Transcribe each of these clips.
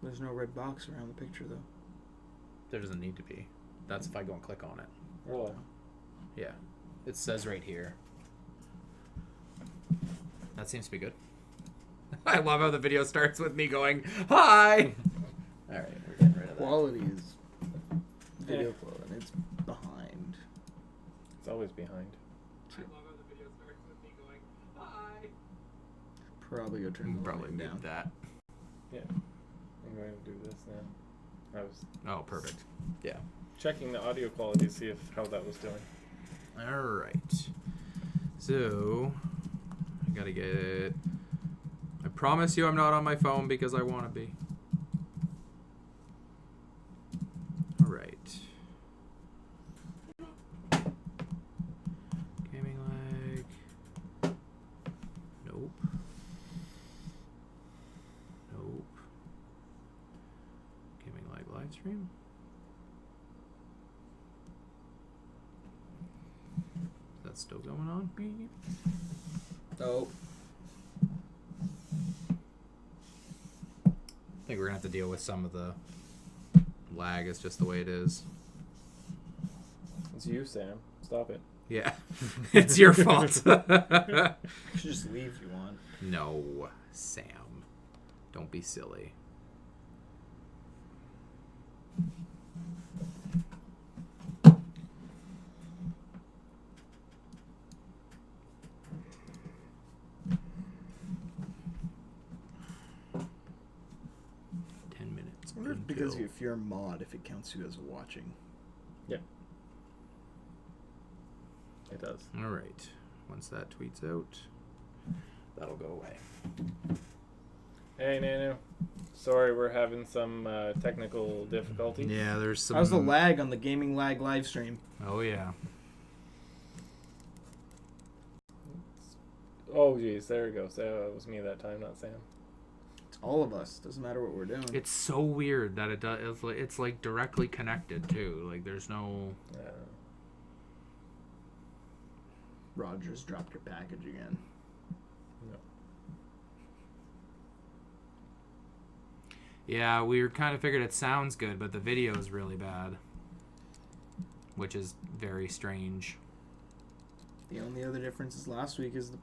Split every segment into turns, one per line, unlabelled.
There's no red box around the picture, though.
There doesn't need to be. That's if I go and click on it.
Really?
Yeah. It says right here. That seems to be good. I love how the video starts with me going, hi! Alright, we're getting rid of that.
Quality is video quality, and it's behind.
It's always behind.
I love how the video starts with me going, hi!
Probably go turn the
Probably
volume
mute
down.
that.
Yeah. I'm going to do this now. I was
Oh, perfect. Yeah.
checking the audio quality to see how that was doing.
Alright. So, I gotta get it. I promise you I'm not on my phone because I want to be. Alright. Gaming lag. Nope. Nope. Gaming lag live stream. That's still going on. Beep.
Oh.
I think we're gonna have to deal with some of the lag. It's just the way it is.
It's you, Sam. Stop it.
Yeah, it's your fault.
You should just leave if you want.
No, Sam, don't be silly.
I wonder if because if you're a mod, if it counts you as watching.
Yeah. It does.
All right. Once that tweets out, that'll go away.
Hey, Nanu. Sorry, we're having some technical difficulties.
Yeah, there's some.
How's the lag on the Gaming Lag live stream?
Oh yeah.
Oh, geez. There we go. So it was me that time, not Sam.
It's all of us. Doesn't matter what we're doing.
It's so weird that it does. It's like directly connected too. Like there's no.
Rogers dropped your package again.
No.
Yeah, we were kind of figured it sounds good, but the video is really bad, which is very strange.
The only other difference is last week is the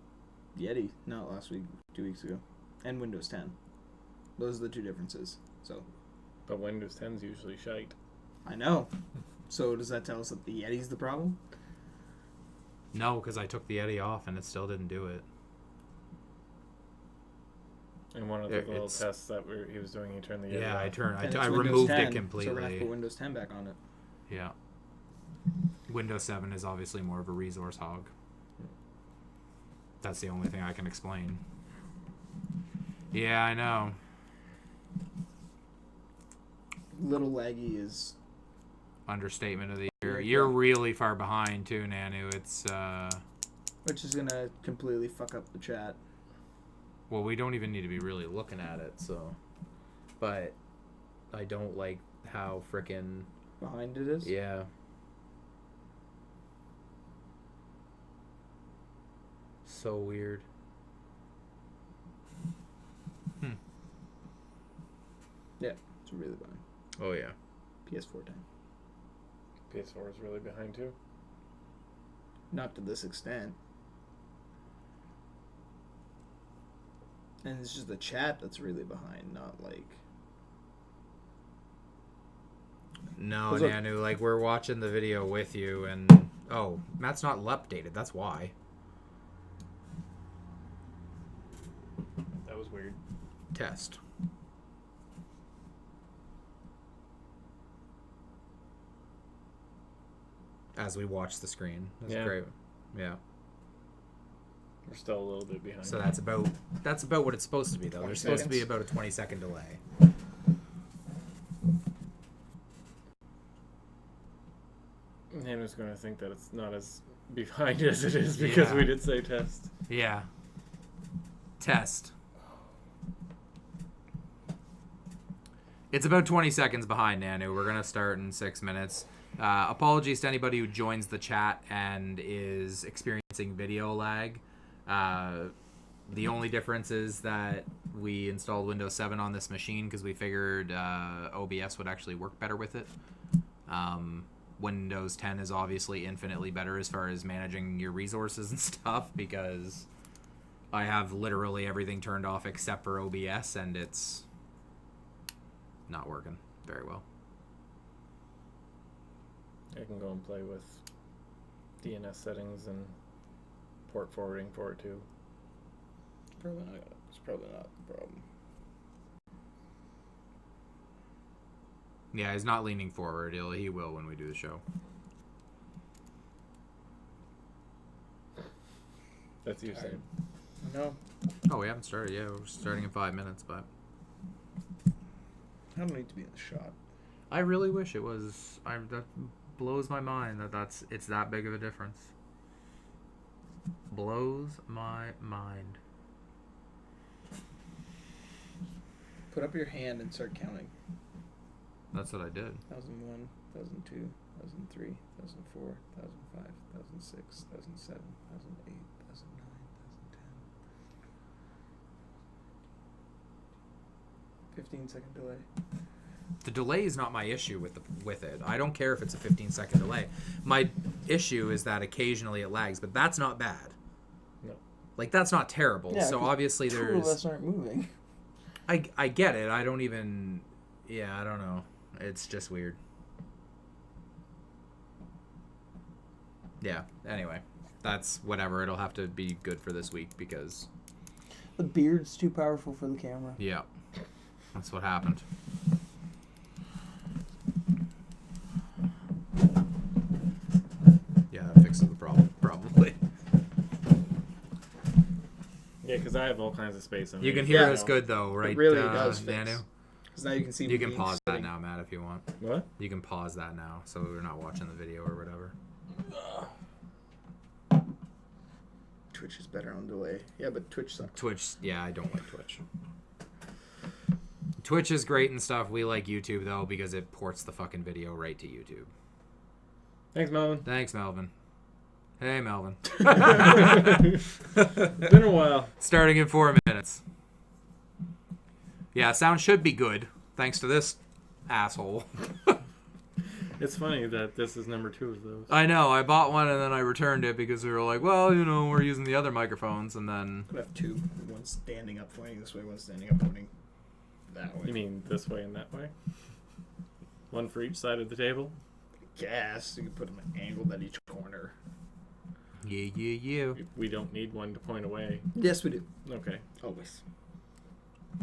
Yeti. Not last week, 2 weeks ago. And Windows 10. Those are the two differences. So.
But Windows 10's usually shite.
I know. So does that tell us that the Yeti's the problem?
No, because I took the Yeti off and it still didn't do it.
And one of the little tests that he was doing, he turned the Yeti off.
I removed it
10,
completely.
So we're going to put Windows 10 back on it.
Yeah. Windows 7 is obviously more of a resource hog. That's the only thing I can explain. Yeah, I know.
Little laggy is...
Understatement of the year. You're really far behind too, Nanu. It's
which is gonna completely fuck up the chat.
Well, we don't even need to be really looking at it, so. But I don't like how frickin'
behind it is.
Yeah. So weird.
Yeah, it's really behind.
Oh yeah.
PS4 time.
PS4 is really behind too.
Not to this extent. And it's just the chat that's really behind, not like...
No, Nanu, like we're watching the video with you and... Oh, Matt's not updated, that's why.
That was weird.
Test. As we watch the screen. That's great. Yeah.
We're still a little bit behind.
So that's about what it's supposed to be, though. There's supposed to be about a 20-second delay.
Hannah's going to think that it's not as behind as it is because we did say test.
Yeah. Test. It's about 20 seconds behind, Nanu. We're going to start in 6 minutes. Apologies to anybody who joins the chat and is experiencing video lag. The only difference is that we installed Windows 7 on this machine because we figured OBS would actually work better with it. Windows 10 is obviously infinitely better as far as managing your resources and stuff because I have literally everything turned off except for OBS and it's not working very well.
I can go and play with DNS settings and port forwarding for it too.
It's probably not the problem.
Yeah, he's not leaning forward. He will when we do the show.
That's you saying.
No,
Oh, we haven't started. Yeah, we're starting in 5 minutes, but
I don't need to be in the shot.
I really wish it was. That blows my mind it's that big of a difference. Blows my mind.
Put up your hand and start counting.
That's what I did.
1001, 1002, 1003, 1004, 1005, 1006, 1007, 1008, 1009, 1010. 15-second delay.
The delay is not my issue with it. I don't care if it's a 15-second delay. My issue is that occasionally it lags, but that's not bad.
No.
Like, that's not terrible.
Yeah,
so
'cause
obviously
Two of
there's...
us aren't moving.
I get it. I don't even... Yeah, I don't know. It's just weird. Yeah, anyway. That's whatever. It'll have to be good for this week because...
The beard's too powerful for the camera.
Yeah. That's what happened. Yeah, that fixes the problem, probably.
Yeah, because I have all kinds of space.
You can hear us good, though, right?
It really does fix.
Danu?
Because now you can see
You
me
can pause that
sitting.
now, Matt, if you want.
What?
You can pause that now, so we're not watching the video or whatever.
Twitch is better on delay. Yeah, but Twitch sucks.
Twitch, yeah, I don't like Twitch. Twitch is great and stuff. We like YouTube, though, because it ports the fucking video right to YouTube.
Thanks, Melvin.
Thanks, Melvin. Hey, Melvin.
It's been a while.
Starting in 4 minutes. Yeah, sound should be good, thanks to this asshole.
It's funny that this is number 2 of those.
I know, I bought one and then I returned it because we were like, well, you know, we're using the other microphones, and then...
I have two. One's standing up pointing this way, one's standing up pointing that way.
You mean this way and that way? One for each side of the table?
Guess you can put them angled at each corner.
Yeah.
We don't need one to point away.
Yes, we do.
Okay.
Always.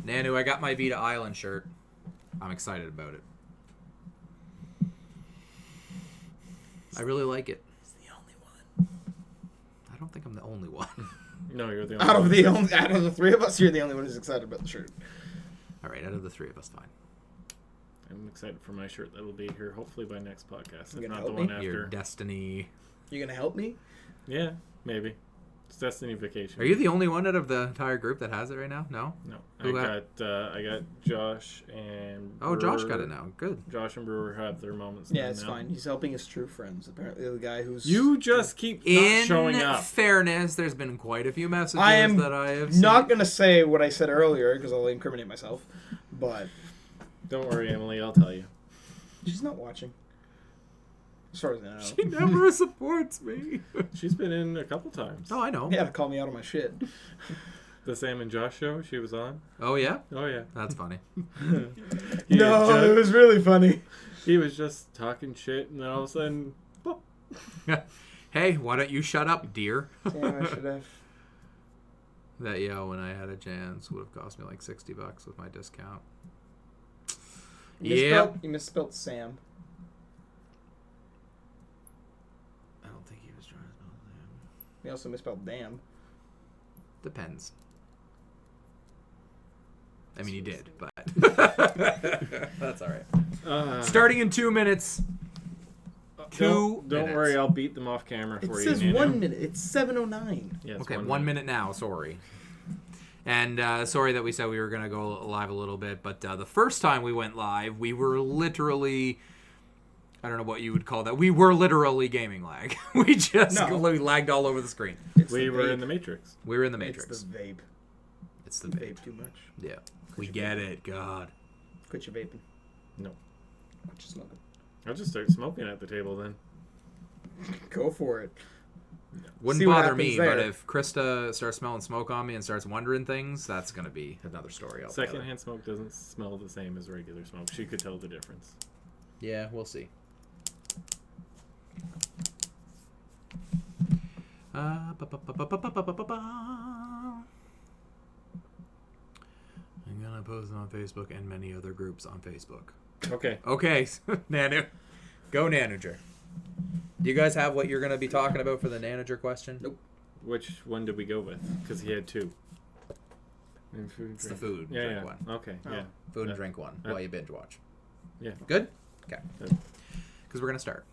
Nanu, I got my Vita Island shirt. I'm excited about it. I really like it.
He's the only one.
I don't think I'm the only one.
No, you're the only one.
Out of the three of us, you're the only one who's excited about the shirt.
All right, out of the three of us, fine.
I'm excited for my shirt that'll be here hopefully by next podcast.
You
If
gonna
not the
help
one
me?
after.
Your Destiny.
You gonna help me?
Yeah, maybe. It's Destiny Vacation.
Are you the only one out of the entire group that has it right now? No?
No.
Who
I got Josh and
Oh, Josh
Brewer.
got it now. Good.
Josh and Brewer have their moments.
Yeah,
now.
it's fine. He's helping his true friends. Apparently, the guy who's
You just keep not
In
showing up.
fairness, there's been quite a few messages
I am
that I have seen.
not gonna say what I said earlier because I'll incriminate myself. But
Don't worry, Emily. I'll tell you.
she's not watching. As far as I know.
She never supports me.
She's been in a couple times.
Oh, I know.
Yeah, to call me out on my shit.
The Sam and Josh show she was on.
Oh, yeah?
Oh yeah.
That's funny.
No, it was really funny.
He was just talking shit, and then all of a sudden, boop.
Hey, why don't you shut up, dear?
Damn, I should have.
That when I had a chance would have cost me like $60 with my discount.
You misspelled Sam.
I don't think he was trying to spell Sam.
He also misspelled damn.
Depends. I mean, he did, but that's all right. Starting in 2 minutes. Two
Don't
minutes.
worry, I'll beat them off camera
It
for
says
you.
1 minute. It's 7:09.
Yeah, it's
Okay, 1 minute now. Sorry. And sorry that we said we were going to go live a little bit, but the first time we went live, we were literally... I don't know what you would call that. We were literally gaming lag. We lagged all over the screen.
It's
We
the
were
vape.
in the Matrix.
We were in the Matrix.
It's the vape.
It's the
You
vape.
vape too much.
Yeah. We get it. God.
Quit your vaping.
No.
Quit your smoking.
I'll just start smoking at the table then.
Go for it.
Wouldn't
See what
bother me,
happens there.
but if Krista starts smelling smoke on me and starts wondering things, that's going to be another story altogether.
Secondhand smoke doesn't smell the same as regular smoke. She could tell the difference.
Yeah, we'll see. I'm gonna post it on Facebook and many other groups on Facebook.
Okay.
Okay, Nanu. Go Nanager. Do you guys have what you're gonna be talking about for the Nanager question?
Nope.
Which one did we go with? Because he had two. And food,
It's the
drink.
food
Yeah,
drink
yeah.
one.
Okay,
Oh.
yeah.
Food and
Yeah.
drink one
Yeah.
while you binge watch.
Yeah.
Good? Okay.
Good.
Because we're gonna start.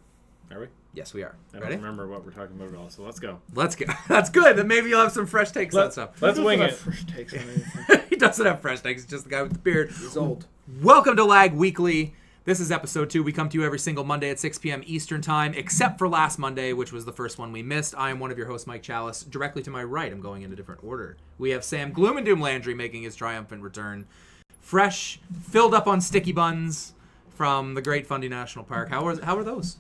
Are we?
Yes, we are.
I
Ready?
don't remember what we're talking about at all, so let's go.
Let's go. That's good. Then maybe you'll have some fresh takes on stuff.
Let's
He
wing
doesn't
it.
have Fresh takes on anything.
He doesn't have fresh takes. He's just the guy with the beard.
He's old.
Welcome to Lagg Weekly. This is episode 2. We come to you every single Monday at 6 p.m. Eastern Time, except for last Monday, which was the first one we missed. I am one of your hosts, Mike Chalice. Directly to my right, I'm going in a different order. We have Sam Gloom and Doom Landry making his triumphant return. Fresh, filled up on sticky buns from the Great Fundy National Park. How are those?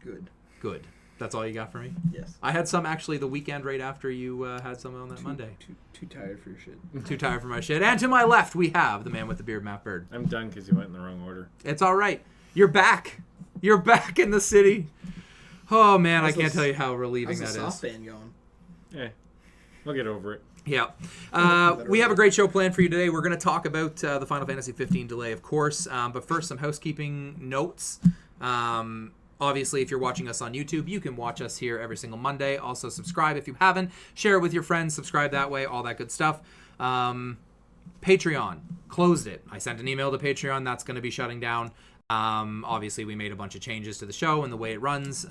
Good.
Good. That's all you got for me?
Yes.
I had some actually the weekend right after you had some on that Monday.
Too tired for your shit.
Too tired for my shit. And to my left, we have the man with the beard, Matt Bird.
I'm done because you went in the wrong order.
It's all right. You're back. You're back in the city. Oh, man,
How's
I can't
this-
tell you how relieving
How's
that
the
is.
soft band going?
Yeah. We'll get over it.
Yeah. We have a great show planned for you today. We're going to talk about the Final Fantasy 15 delay, of course. But first, some housekeeping notes. Obviously, if you're watching us on YouTube, you can watch us here every single Monday. Also, subscribe if you haven't. Share it with your friends. Subscribe that way. All that good stuff. Patreon. Closed it. I sent an email to Patreon. That's going to be shutting down. Obviously, we made a bunch of changes to the show and the way it runs.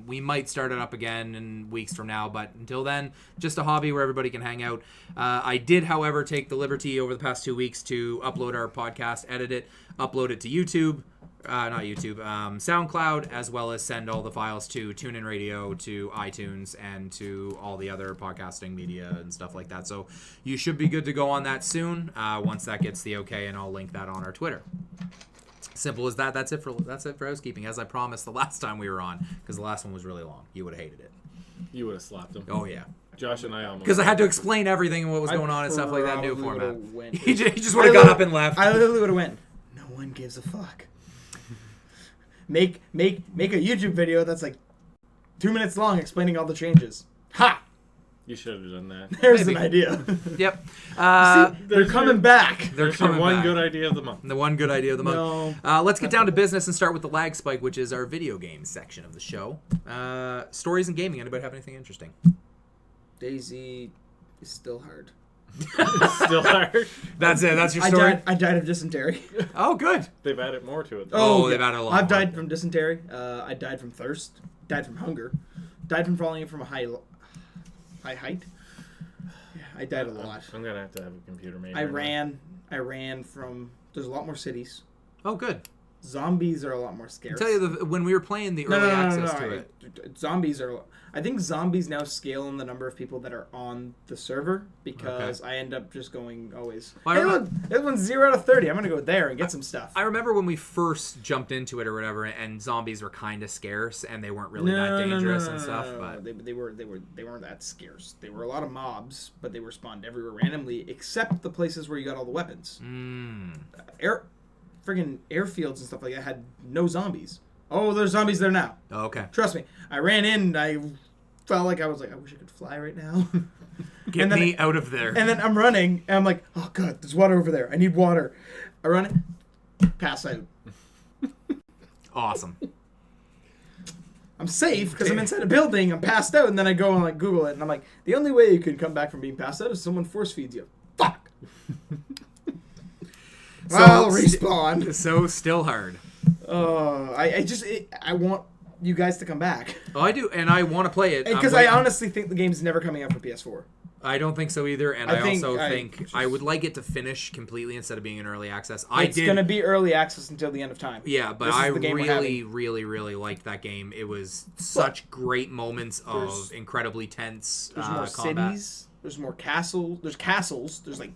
We might start it up again in weeks from now, but until then, just a hobby where everybody can hang out. I did, however, take the liberty over the past 2 weeks to upload our podcast, edit it, upload it to YouTube. Not YouTube, SoundCloud, as well as send all the files to TuneIn Radio, to iTunes, and to all the other podcasting media and stuff like that. So you should be good to go on that soon once that gets the okay, and I'll link that on our Twitter. Simple as that. That's it for housekeeping, as I promised the last time we were on, because the last one was really long. You would have hated it.
You would have slapped him.
Oh, yeah.
Josh and I almost.
Because I had to explain everything and what was going on and stuff like that new
probably
format.
would've went-
He just would have got up and left.
I literally would have went, no one gives a fuck. Make a YouTube video that's like 2 minutes long explaining all the changes. Ha!
You should have done that.
There's
Maybe.
an idea.
Yep.
See, they're coming back.
They're
There's your
coming
one
back.
good idea of the month.
The one good idea of the month.
No.
Let's get down to business and start with the Lag Spike, which is our video games section of the show. Stories and gaming. Anybody have anything interesting?
Daisy is still hard.
Still hard.
That's it. That's your story.
I died of dysentery.
Oh, good.
They've added more to it.
Oh, they've added a lot
I've
more.
died from dysentery. I died from thirst. Died from hunger. Died from falling from a high height. Yeah, I died a lot.
I'm gonna have to have a computer made.
I ran from. There's a lot more cities.
Oh, good.
Zombies are a lot more scarce.
I'll tell you, when we were playing the early access to it.
Zombies are. I think zombies now scale in the number of people that are on the server because I end up just going always.
Well,
This one's 0 out of 30. I'm gonna go there and get some stuff.
I remember when we first jumped into it or whatever, and zombies were kind of scarce and they weren't really that dangerous and stuff. But
they weren't that scarce. They were a lot of mobs, but they were spawned everywhere randomly, except the places where you got all the weapons. Friggin' airfields and stuff like that had no zombies. Oh, there's zombies there now.
Oh, okay.
Trust me. I ran in. I felt like I was like, I wish I could fly right now.
Get me out of there.
And then I'm running, and I'm like, oh god, there's water over there. I need water. I run it, pass out.
Awesome.
I'm safe because I'm inside a building. I'm passed out, and then I go and like Google it, and I'm like, the only way you can come back from being passed out is someone force feeds you. Fuck. Well, respawn.
So still hard.
I want you guys to come back.
Oh, I do, and I want to play it.
Because I honestly think the game's never coming out for PS4.
I don't think so either, and I also think I would like it to finish completely instead of being in early access.
It's going to be early access until the end of time.
Yeah, but I really liked that game. It was such great moments of incredibly tense
There's more
combat.
cities. There's more castle. There's castles. There's like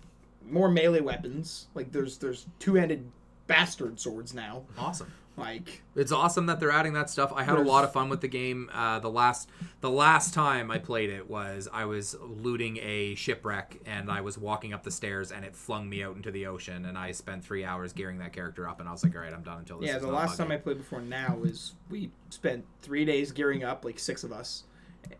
more melee weapons. Like there's two-handed bastard swords now.
Awesome.
Like
it's awesome that they're adding that stuff. I had a lot of fun with the game. The last time I played it was I was looting a shipwreck and I was walking up the stairs and it flung me out into the ocean and I spent 3 hours gearing that character up and I was like, all right, I'm done until this.
Yeah,
is
the
not
last
buggy.
time I played before now is we spent 3 days gearing up, like 6 of us.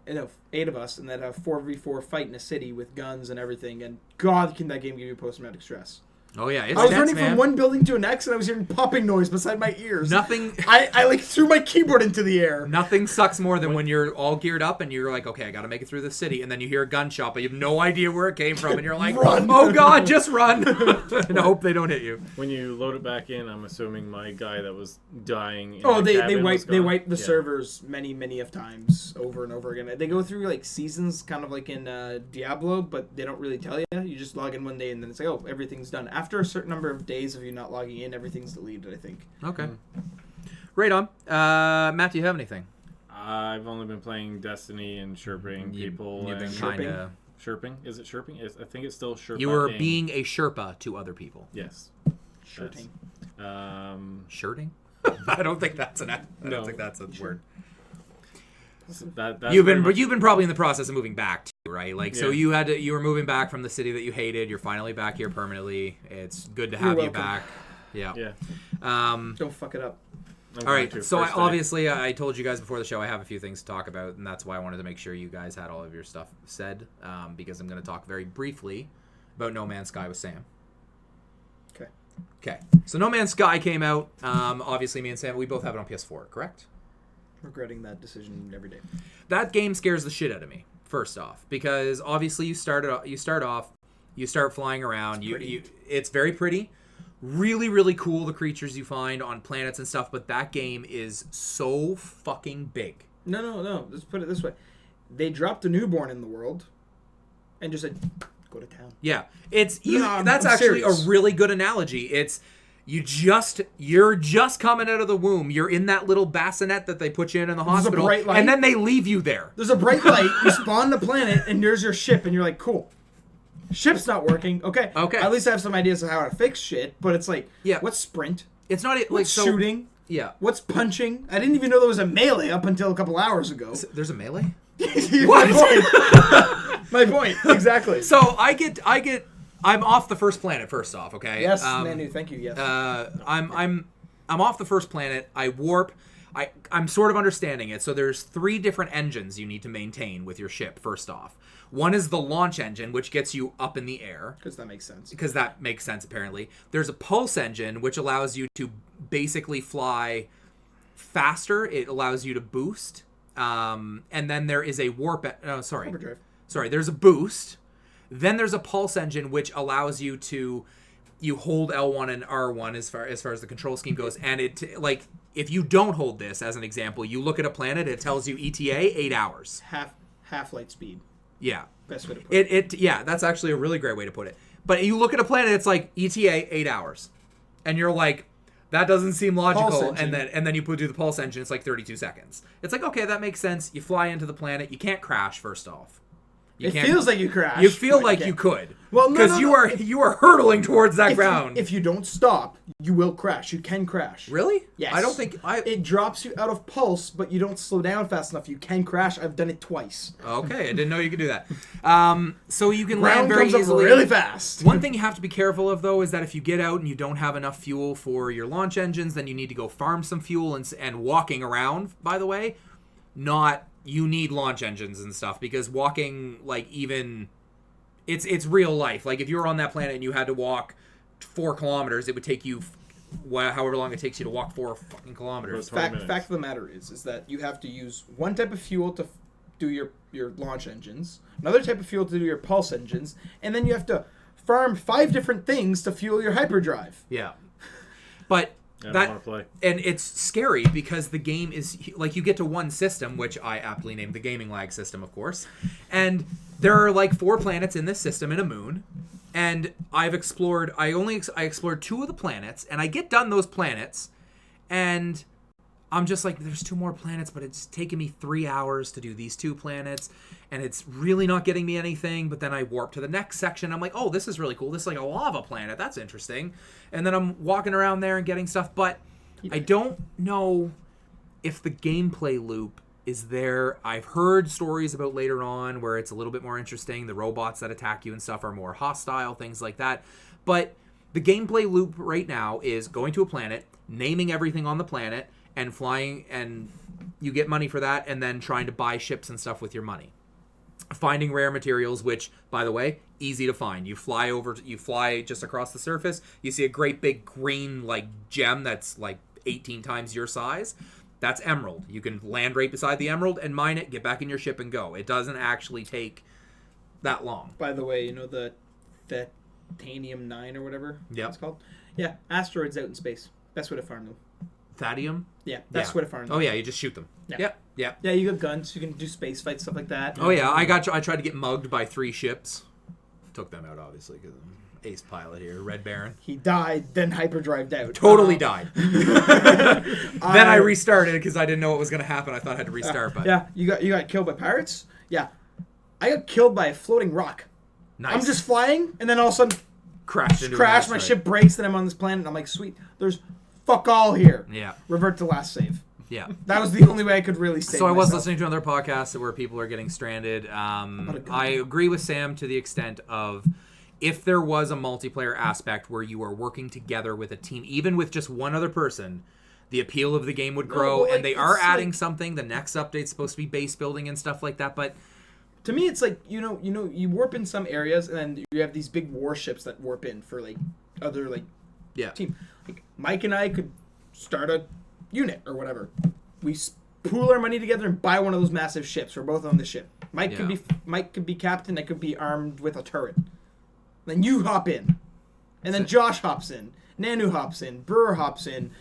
No, 8 of us, and then a 4v4 fight in a city with guns and everything. And God, can that game give you post-traumatic stress?
Oh yeah, it's
I was
tense,
running
man.
from one building to the next, and I was hearing popping noise beside my ears.
Nothing.
I like threw my keyboard into the air.
Nothing sucks more than when you're all geared up and you're like, okay, I got to make it through the city, and then you hear a gunshot, but you have no idea where it came from, and you're like,
Run.
oh God, just run, and hope they don't hit you.
When you load it back in, I'm assuming my guy that was dying. In
Oh,
the
they
cabin was
wipe
gone.
the
Yeah.
servers many of times over and over again. They go through like seasons, kind of like in Diablo, but they don't really tell you. You just log in one day and then it's like, oh, everything's done. After a certain number of days of you not logging in, everything's deleted. I think.
Okay, right on. Matt, do you have anything?
I've only been playing Destiny and chirping people.
You've been
and
kind of.
Chirping? Is it chirping? I think it's still chirping.
You were being a Sherpa to other people.
Yes.
Shirting.
Shirting? I don't think that's I
No.
don't think that's a word.
That's
You've
pretty much-
been probably in the process of moving back too, right? Like, so
Yeah.
you were moving back from the city that you hated. You're finally back here permanently. It's good to have you
welcome.
back. Yeah.
Yeah.
Don't fuck it up.
I'm
All
going
right.
to
So
first day.
obviously, I told you guys before the show I have a few things to talk about, and that's why I wanted to make sure you guys had all of your stuff said, because I'm going to talk very briefly about No Man's Sky with Sam.
Okay.
Okay. So No Man's Sky came out. Obviously, me and Sam, we both have it on PS4, correct?
Regretting that decision every day.
That game scares the shit out of me. First off, because obviously you start flying around. It's very pretty, really really cool. The creatures you find on planets and stuff, but that game is so fucking big.
No. Let's put it this way: they dropped a newborn in the world, and just said, "Go to town."
Yeah, it's
No, I'm
that's actually
serious.
a really good analogy. It's you're just coming out of the womb. You're in that little bassinet that they put you in the
a
hospital,
bright light.
and then they leave you there.
There's a bright light. You spawn the planet, and there's your ship, and you're like, "Cool." Ship's not working. Okay.
Okay.
At least I have some ideas of how to fix shit. But it's like,
Yeah.
what's sprint?
It's not like
What's
so.
shooting?
Yeah,
What's punching? I didn't even know there was a melee up until a couple hours ago.
there's a melee.
My point. Exactly.
So I'm off the first planet. First off, okay.
Yes, Manu. Thank you. Yes.
I'm off the first planet. I warp. I'm sort of understanding it. So there's 3 different engines you need to maintain with your ship. First off, one is the launch engine, which gets you up in the air.
Because that makes sense.
Because that makes sense, apparently. There's a pulse engine, which allows you to basically fly faster. It allows you to boost. And then there is a warp.
Hyperdrive.
Sorry, there's a boost. Then there's a pulse engine, which allows you to hold L1 and R1 as far as the control scheme goes. And it, like, if you don't hold this, as an example, you look at a planet, it tells you ETA 8 hours.
Half light speed.
Yeah.
Best way to put it.
Yeah, that's actually a really great way to put it. But you look at a planet, it's like ETA 8 hours. And you're like, that doesn't seem logical.
Pulse engine.
And then you do the pulse engine, it's like 32 seconds. It's like, okay, that makes sense. You fly into the planet. You can't crash, first off.
It feels like you crash.
You feel
but
like
can't.
you could.
Well, no,
because you are hurtling towards that ground.
If you don't stop, you will crash. You can crash.
Really?
Yes.
I don't think
It drops you out of pulse, but you don't slow down fast enough. You can crash. I've done it twice.
Okay, I didn't know you could do that. So you can land
Ground
very
comes up
easily.
really fast.
One thing you have to be careful of, though, is that if you get out and you don't have enough fuel for your launch engines, then you need to go farm some fuel. And walking around, by the way, you need launch engines and stuff, because walking, like, even it's real life. Like, if you were on that planet and you had to walk 4 kilometers, it would take you however long it takes you to walk 4 fucking kilometers.
About 20
Fact
minutes.
of the matter is that you have to use one type of fuel to do your launch engines, another type of fuel to do your pulse engines, and then you have to farm 5 different things to fuel your hyperdrive.
Yeah, but
I don't want to play.
And it's scary because the game is, like, you get to one system, which I aptly named the gaming Lagg system, of course. And there are like 4 planets in this system and a moon. And I explored 2 of the planets, and I get done those planets, and I'm just like, there's 2 more planets, but it's taken me 3 hours to do these 2 planets, and it's really not getting me anything. But then I warp to the next section. I'm like, oh, this is really cool. This is like a lava planet. That's interesting. And then I'm walking around there and getting stuff. But I don't know if the gameplay loop is there. I've heard stories about later on where it's a little bit more interesting. The robots that attack you and stuff are more hostile, things like that. But the gameplay loop right now is going to a planet, naming everything on the planet, and flying, and you get money for that, and then trying to buy ships and stuff with your money. Finding rare materials, which, by the way, easy to find. You fly just across the surface, you see a great big green, like, gem that's, like, 18 times your size. That's emerald. You can land right beside the emerald and mine it, get back in your ship, and go. It doesn't actually take that long.
By the way, you know the Titanium 9 or whatever it's called? Yeah, asteroids out in space. Best way to farm them.
Thadium?
Yeah, best way to farm them.
Oh, yeah, you just shoot them. Yeah.
Yeah, you got guns. You can do space fights, stuff like that.
Oh, yeah, I tried to get mugged by 3 ships. Took them out, obviously, because I'm ace pilot here. Red Baron.
He died, then hyperdrived out.
Totally died. Then I restarted because I didn't know what was going to happen. I thought I had to restart. But
yeah, you got killed by pirates? Yeah. I got killed by a floating rock.
Nice.
I'm just flying, and then all of a sudden,
crash.
My ship breaks, and I'm on this planet, and I'm like, sweet, there's fuck all here.
Yeah.
Revert to last save.
Yeah.
That was the only way I could really save
So I was
myself.
listening to another podcast where people are getting stranded. I agree with Sam to the extent of if there was a multiplayer aspect where you are working together with a team, even with just one other person, the appeal of the game would grow. And they are adding something. The next update's supposed to be base building and stuff like that. But
to me, it's like, you warp in some areas, and then you have these big warships that warp in for, like, other, like, team. Like, Mike and I could start a unit or whatever. We pool our money together and buy one of those massive ships. We're both on the ship. Mike could be captain. I could be armed with a turret. Then you hop in, and then Josh hops in, Nanu hops in, Brewer hops in,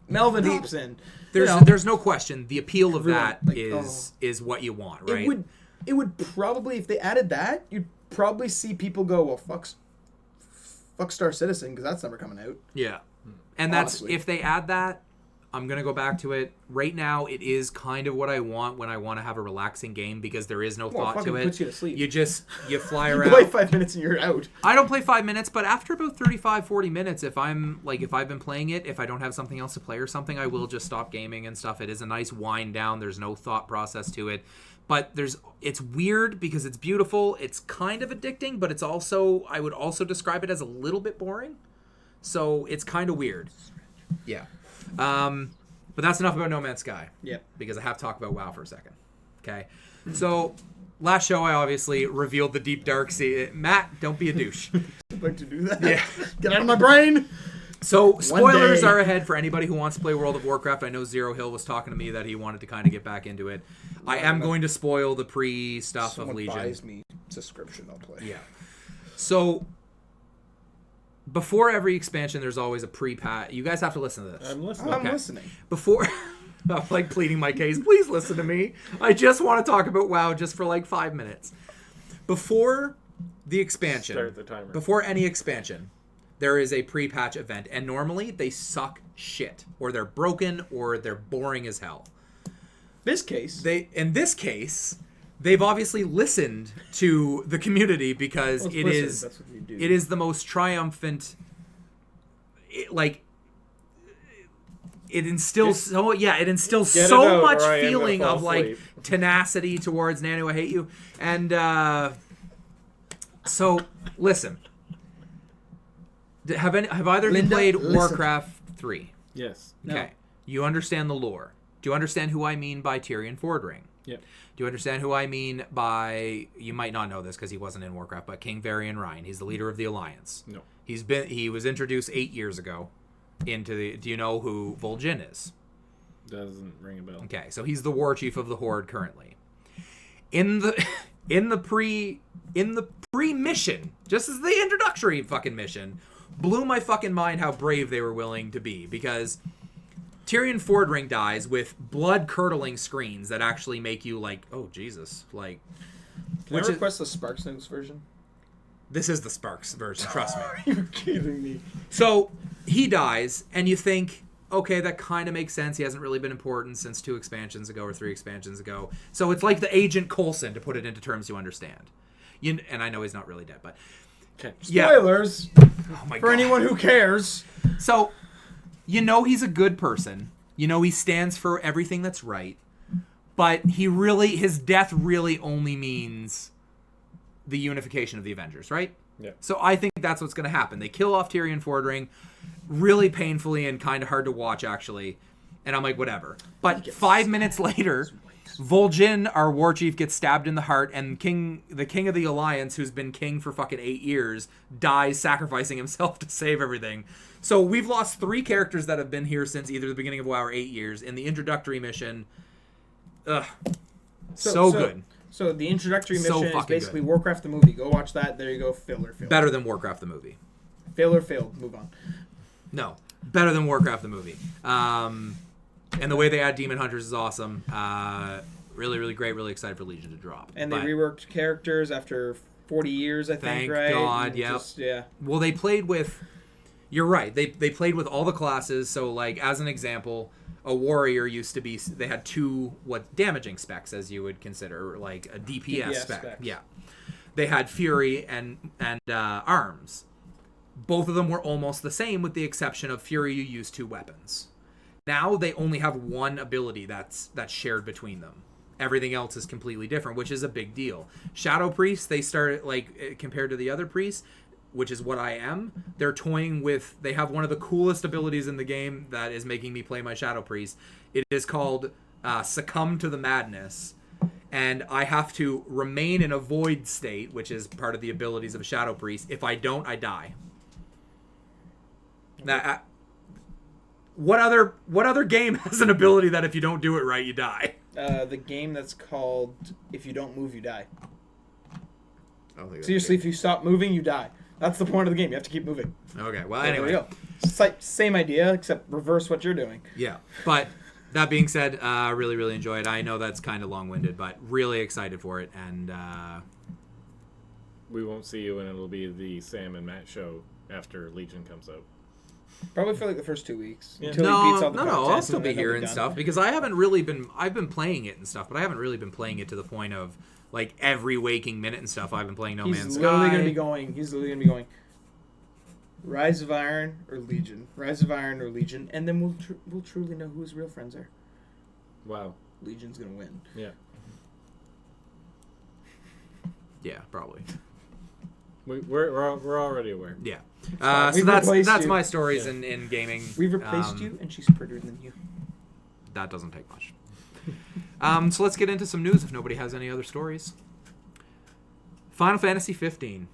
Melvin hops in.
There's no question the appeal of that
like,
is what you want, right?
It would probably, if they added that, you'd probably see people go, well, fuck Star Citizen, because that's never coming out.
Yeah. And that's, if they add that, I'm going to go back to it. Right now, it is kind of what I want when I want to have a relaxing game, because there is no thought to it.
Puts you to sleep.
You fly around.
You play 5 minutes and you're out.
I don't play 5 minutes, but after about 35, 40 minutes, if I've been playing it, if I don't have something else to play or something, I will just stop gaming and stuff. It is a nice wind down. There's no thought process to it. But it's weird because it's beautiful. It's kind of addicting, but it's also, I would also describe it as a little bit boring. So it's kind of weird. Yeah. But that's enough about No Man's Sky.
Yep.
Because I have to talk about WoW for a second. Okay. So last show I obviously revealed the deep dark sea. Matt, don't be a douche.
I'd like to do that.
Yeah.
Get out of my brain.
So spoilers are ahead for anybody who wants to play World of Warcraft. I know Zero Hill was talking to me that he wanted to kind of get back into it. I am going to spoil the pre-stuff of Legion.
Someone buys me subscription, I'll play.
Yeah. So before every expansion, there's always a pre-patch. You guys have to listen to this.
I'm listening.
I'm listening.
Before, I'm like pleading my case. Please listen to me. I just want to talk about WoW just for like 5 minutes. Before the expansion,
Start the timer.
Before any expansion, there is a pre-patch event, and normally they suck shit, or they're broken, or they're boring as hell. In this case, they've obviously listened to the community because it is the most triumphant. It instills so much feeling of like tenacity towards Nanu, I hate you, and so listen. Have either of you played Warcraft 3?
Yes.
Okay.
No.
You understand the lore. Do you understand who I mean by Tyrion Fordring?
Yep.
Do you understand who I mean by, you might not know this because he wasn't in Warcraft, but King Varian Ryan? He's the leader of the Alliance.
No.
He was introduced 8 years ago into the, do you know who Vol'jin is?
Doesn't ring a bell.
Okay, so he's the war chief of the Horde currently. In the pre-mission, just as the introductory fucking mission, blew my fucking mind how brave they were willing to be, because Tyrion Fordring dies with blood-curdling screens that actually make you like, oh, Jesus. Like,
Can I request the Sparks News version?
This is the Sparks version, trust me.
Are you kidding me?
So, he dies, and you think, okay, that kind of makes sense. He hasn't really been important since 2 expansions ago or 3 expansions ago. So it's like the Agent Coulson, to put it into terms you understand. And I know he's not really dead, but...
Okay.
Spoilers!
Oh my
For
God.
anyone who cares.
So, he's a good person. He stands for everything that's right. But his death really only means the unification of the Avengers, right?
Yeah.
So I think that's what's going to happen. They kill off Tyrion Fordring really painfully and kind of hard to watch, actually. And I'm like, whatever. But 5 minutes later, Vol'jin, our war chief, gets stabbed in the heart, and the king of the Alliance, who's been king for fucking 8 years, dies sacrificing himself to save everything. So we've lost 3 characters that have been here since either the beginning of WoW or 8 years in the introductory mission. Ugh. So good.
So the introductory
So
mission is
fucking
basically
good.
Warcraft the movie. Go watch that. There you go. Filler.
Better than Warcraft the movie.
Filler failed. Move on.
No. Better than Warcraft the movie. And the way they add Demon Hunters is awesome. Really, really great. Really excited for Legion to drop.
And they reworked characters after 40 years, I think, right?
Thank God, yep.
Yeah.
Well, they played with... You're right. They played with all the classes. So, like, as an example, a warrior used to be... They had 2 damaging specs, as you would consider, like a DPS spec.
specs.
Yeah. They had Fury and Arms. Both of them were almost the same, with the exception of Fury, you use 2 weapons. Now they only have 1 ability that's shared between them. Everything else is completely different, which is a big deal. Shadow Priests, they started, like, compared to the other priests, which is what I am, they're toying with... They have one of the coolest abilities in the game that is making me play my Shadow Priest. It is called Succumb to the Madness. And I have to remain in a void state, which is part of the abilities of a Shadow Priest. If I don't, I die. Now, what other game has an ability that if you don't do it right, you die?
The game that's called If You Don't Move, You Die.
Oh,
Seriously, if you stop moving, you die. That's the point of the game. You have to keep moving.
Okay, well,
There
anyway.
you go. It's like same idea, except reverse what you're doing.
Yeah, but that being said, really, really enjoyed it. I know that's kind of long-winded, but really excited for it, and...
We won't see you, and it'll be the Sam and Matt show after Legion comes out.
Probably for like the first 2 weeks.
Yeah.
Until he beats all the
I'll
content,
still
and
be
then
here
he'll
and
done.
stuff, because I haven't really been... I've been playing it and stuff, but I haven't really been playing it to the point of, like, every waking minute and stuff. I've been playing No Man's
He's
Sky.
literally going to be going... He's literally going to be going... Rise of Iron or Legion. Rise of Iron or Legion. And then we'll truly know who his real friends are.
Wow.
Legion's going to win.
Yeah.
Yeah, probably.
We're already aware.
Yeah.
fine.
So
We've
that's
replaced you.
my stories in gaming.
We've replaced you, and she's prettier than you.
That doesn't take much. So let's get into some news if nobody has any other stories. Final Fantasy 15.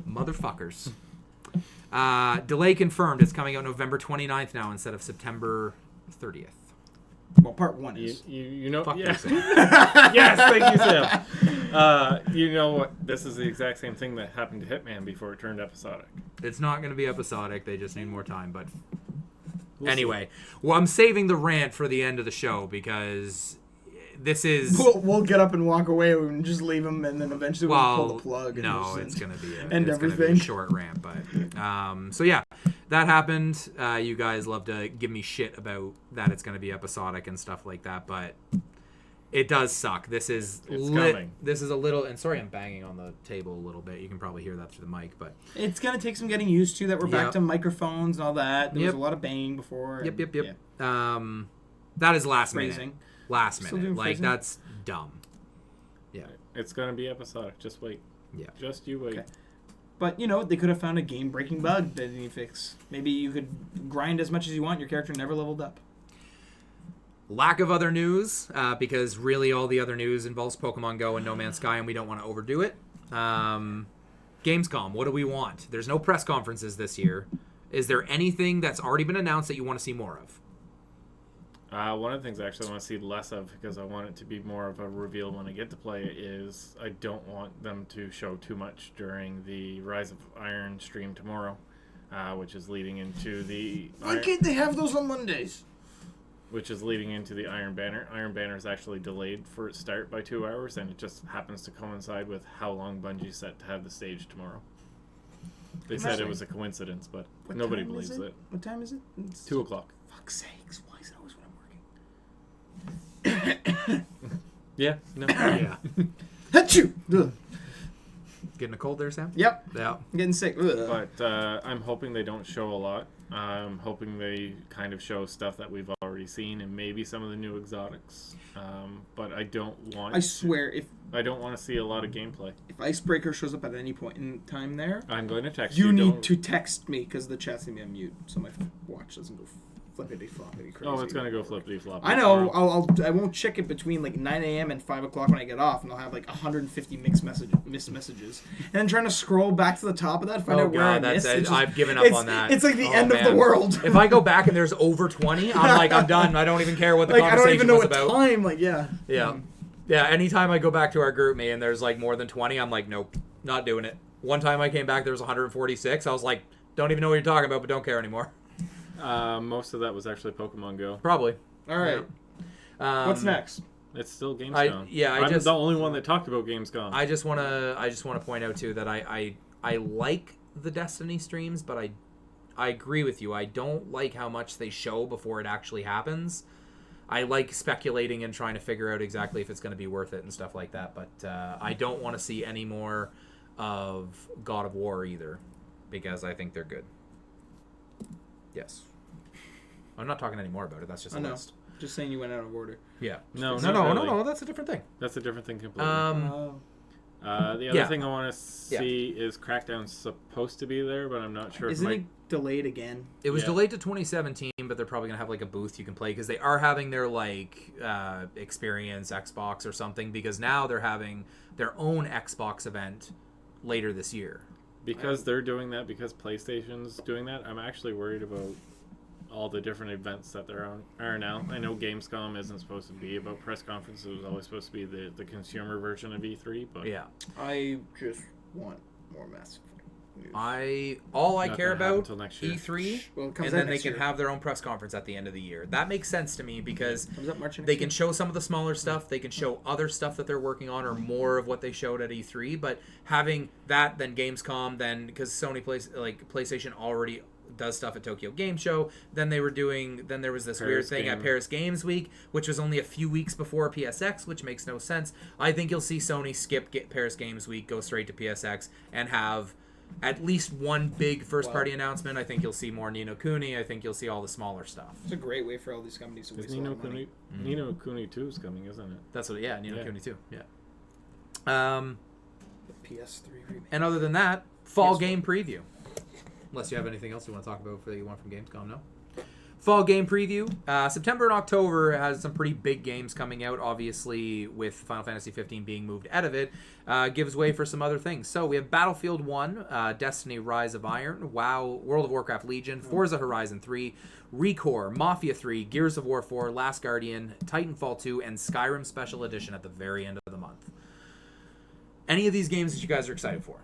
Motherfuckers. Delay confirmed. It's coming out November 29th now instead of September 30th.
Well, part 1 is.
You know...
Fuck
yeah.
you, Sam.
Yes, thank you, Sam. You know what? This is the exact same thing that happened to Hitman before it turned episodic.
It's not going to be episodic. They just need more time. But
We'll
anyway, well, I'm saving the rant for the end of the show because this is...
We'll get up and walk away and just leave him, and then eventually we'll pull the plug. And
No,
just
it's going to be
end
it's gonna be
everything.
a short rant. But so yeah, that happened. You guys love to give me shit about that it's going to be episodic and stuff like that, but it does suck. This is
coming.
This is a little, and sorry I'm banging on the table a little bit. You can probably hear that through the mic, but
It's going to take some getting used to that we're back
Yep.
to microphones and all that. There was
Yep.
a lot of banging before.
Yep.
and- yeah.
That is last
Phrasing.
minute. Last
Still
minute.
doing
Like
phrasing?
that's dumb. Yeah.
It's going to be episodic. Just wait.
Yeah.
Just you wait.
Okay. But, you know, they could have found a game-breaking bug that they need to fix. Maybe you could grind as much as you want. Your character never leveled up.
Lack of other news, because really all the other news involves Pokemon Go and No Man's Sky, and we don't want to overdo it. Gamescom, what do we want? There's no press conferences this year. Is there anything that's already been announced that you want to see more of?
One of the things I actually want to see less of, because I want it to be more of a reveal when I get to play it, is I don't want them to show too much during the Rise of Iron stream tomorrow, which is leading into the...
Why can't they have those on Mondays?
Which is leading into the Iron Banner. Iron Banner is actually delayed for its start by 2 hours, and it just happens to coincide with how long Bungie's set to have the stage tomorrow. They said it was a coincidence, but nobody believes it.
What time is it? It's
2 o'clock.
Fuck's sakes! Why is it always when I'm working?
Yeah. No.
Yeah.
Achoo! Ugh.
Getting a cold there, Sam?
Yep.
Yeah.
I'm getting sick. Ugh.
But I'm hoping they don't show a lot. I'm hoping they kind of show stuff that we've already seen and maybe some of the new exotics. But I don't want.
I swear,
I don't want to see a lot of gameplay.
if Icebreaker shows up at any point in time there,
I'm going to text you.
you need
don't-
to text me because the chat's gonna be on mute, so my watch doesn't go flippity floppity crazy.
Oh, it's going to go flippity flop.
I know. I won't check it between like 9 a.m. and 5 o'clock when I get off, and I'll have like 150 missed messages, and then trying to scroll back to the top of that, find out where I missed. It's just-
I've given up on that.
It's like the end of
man.
the world.
If I go back and there's over 20, I'm like, I'm done. I don't even care what the
like I
conversation
don't even know
was
what
about.
time. Like yeah.
Yeah. Yeah, anytime I go back to our group me and there's like more than 20, I'm like, nope, not doing it. One time I came back, there was 146. I was like, don't even know what you're talking about, but don't care anymore.
Most of that was actually Pokemon Go.
Probably.
All right. What's next?
It's still Gamescom.
I'm
the only one that talked about Gamescom.
I just want to point out too that I like the Destiny streams, but I agree with you. I don't like how much they show before it actually happens. I like speculating and trying to figure out exactly if it's going to be worth it and stuff like that. But I don't want to see any more of God of War either, because I think they're good. Yes. I'm not talking any more about it. That's just a list.
Just saying you went out of order.
Yeah.
No,
That's a different thing.
That's a different thing completely. The other thing I want to see is Crackdown supposed to be there, but I'm not sure
Isn't
if
it delayed again?
It was delayed to 2017, but they're probably gonna have like a booth you can play because they are having their like experience Xbox or something, because now they're having their own Xbox event later this year.
Because they're doing that, because PlayStation's doing that, I'm actually worried about all the different events that there are now. I know Gamescom isn't supposed to be about press conferences. It was always supposed to be the consumer version of E3, but
Yeah.
I just want more Mass Effect news.
All I
Not
care
gonna happen
about
till next year.
E3,
Well, it comes
and
out
then they
next
can
year.
have their own press conference at the end of the year. That makes sense to me because
Comes up March next
they
year.
can show some of the smaller stuff. They can show other stuff that they're working on, or more of what they showed at E3. But having that, then Gamescom, then because PlayStation already does stuff at Tokyo Game Show. Then there was this weird thing at Paris Games Week, which was only a few weeks before PSX, which makes no sense. I think you'll see Sony skip Paris Games Week, go straight to PSX, and have at least one big first-party announcement. I think you'll see more Ni no Kuni. I think you'll see all the smaller stuff.
It's a great way for all these companies to waste
Is
a
Ni
lot
no
of money.
Kuni, Ni no Kuni 2 is coming, isn't it?
That's what, Ni no Kuni too. Yeah.
The PS3 remake.
And other than that, fall
PS4.
game preview. Unless you have anything else you want to talk about that you want from Gamescom, no? Fall game preview. September and October has some pretty big games coming out. Obviously, with Final Fantasy 15 being moved out of it, gives way for some other things. So we have Battlefield 1, Destiny Rise of Iron, WoW, World of Warcraft Legion, Forza Horizon 3, ReCore, Mafia 3, Gears of War 4, Last Guardian, Titanfall 2, and Skyrim Special Edition at the very end of the month. Any of these games that you guys are excited for?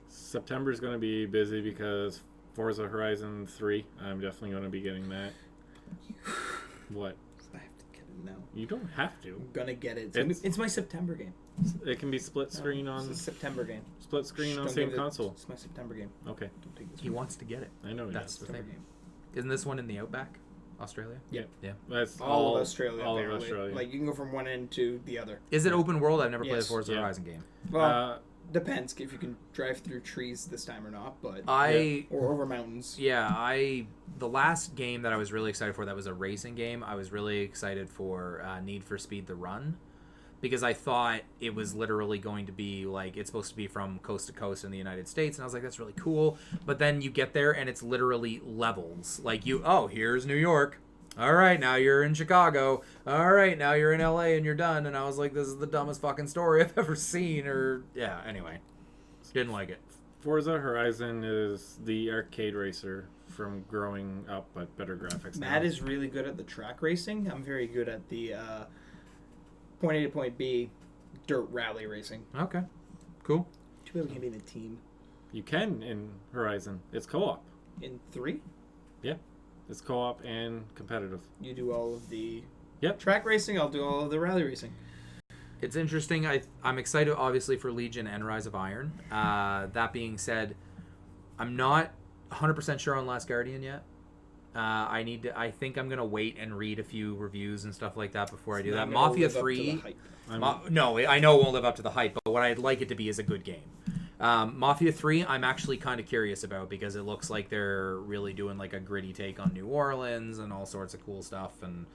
September's going to be busy because Forza Horizon 3, I'm definitely going to be getting that. What?
I have to get it now.
You don't have to.
I'm gonna get it.
It's-
It's my September game.
It can be split screen
It's
on
a September game.
split screen on
Don't
same
give it-
console.
It's my September game.
Okay,
Don't take this.
He wants to get it.
I know.
That's the
September
thing.
game.
Isn't this one in the Outback? Australia?
Yeah.
Yeah.
That's
All of Australia.
All of
apparently.
Australia.
Like you can go from one end to the other.
Is it open world? I've never played a
Yes.
Forza
Yeah.
Horizon game.
Well, depends if you can drive through trees this time or not, but or over mountains.
The last game that I was really excited for, that was a racing game, I was really excited for Need for Speed The Run, because I thought it was literally going to be like, it's supposed to be from coast to coast in the United States, and I was like, that's really cool. But then you get there and it's literally levels. Like here's New York. All right, now you're in Chicago. All right, now you're in LA and you're done. And I was like, this is the dumbest fucking story I've ever seen. Anyway. Didn't like it.
Forza Horizon is the arcade racer from growing up, but better graphics.
Matt
now.
is really good at the track racing. I'm very good at the point A to point B dirt rally racing.
Okay. Cool.
Too bad we can't be in a team.
You can in Horizon. It's co-op.
In 3,
Yeah, it's co-op and competitive.
you do all of the
Yep.
track racing. I'll do all of the rally racing.
It's interesting. I'm excited, obviously, for Legion and Rise of Iron. That being said, I'm not 100% sure on Last Guardian yet. I think I'm gonna wait and read a few reviews and stuff like that before I do that. Mafia 3. No, I know it won't live up to the hype, but what I'd like it to be is a good game. Mafia 3, I'm actually kind of curious about because it looks like they're really doing like a gritty take on New Orleans and all sorts of cool stuff. And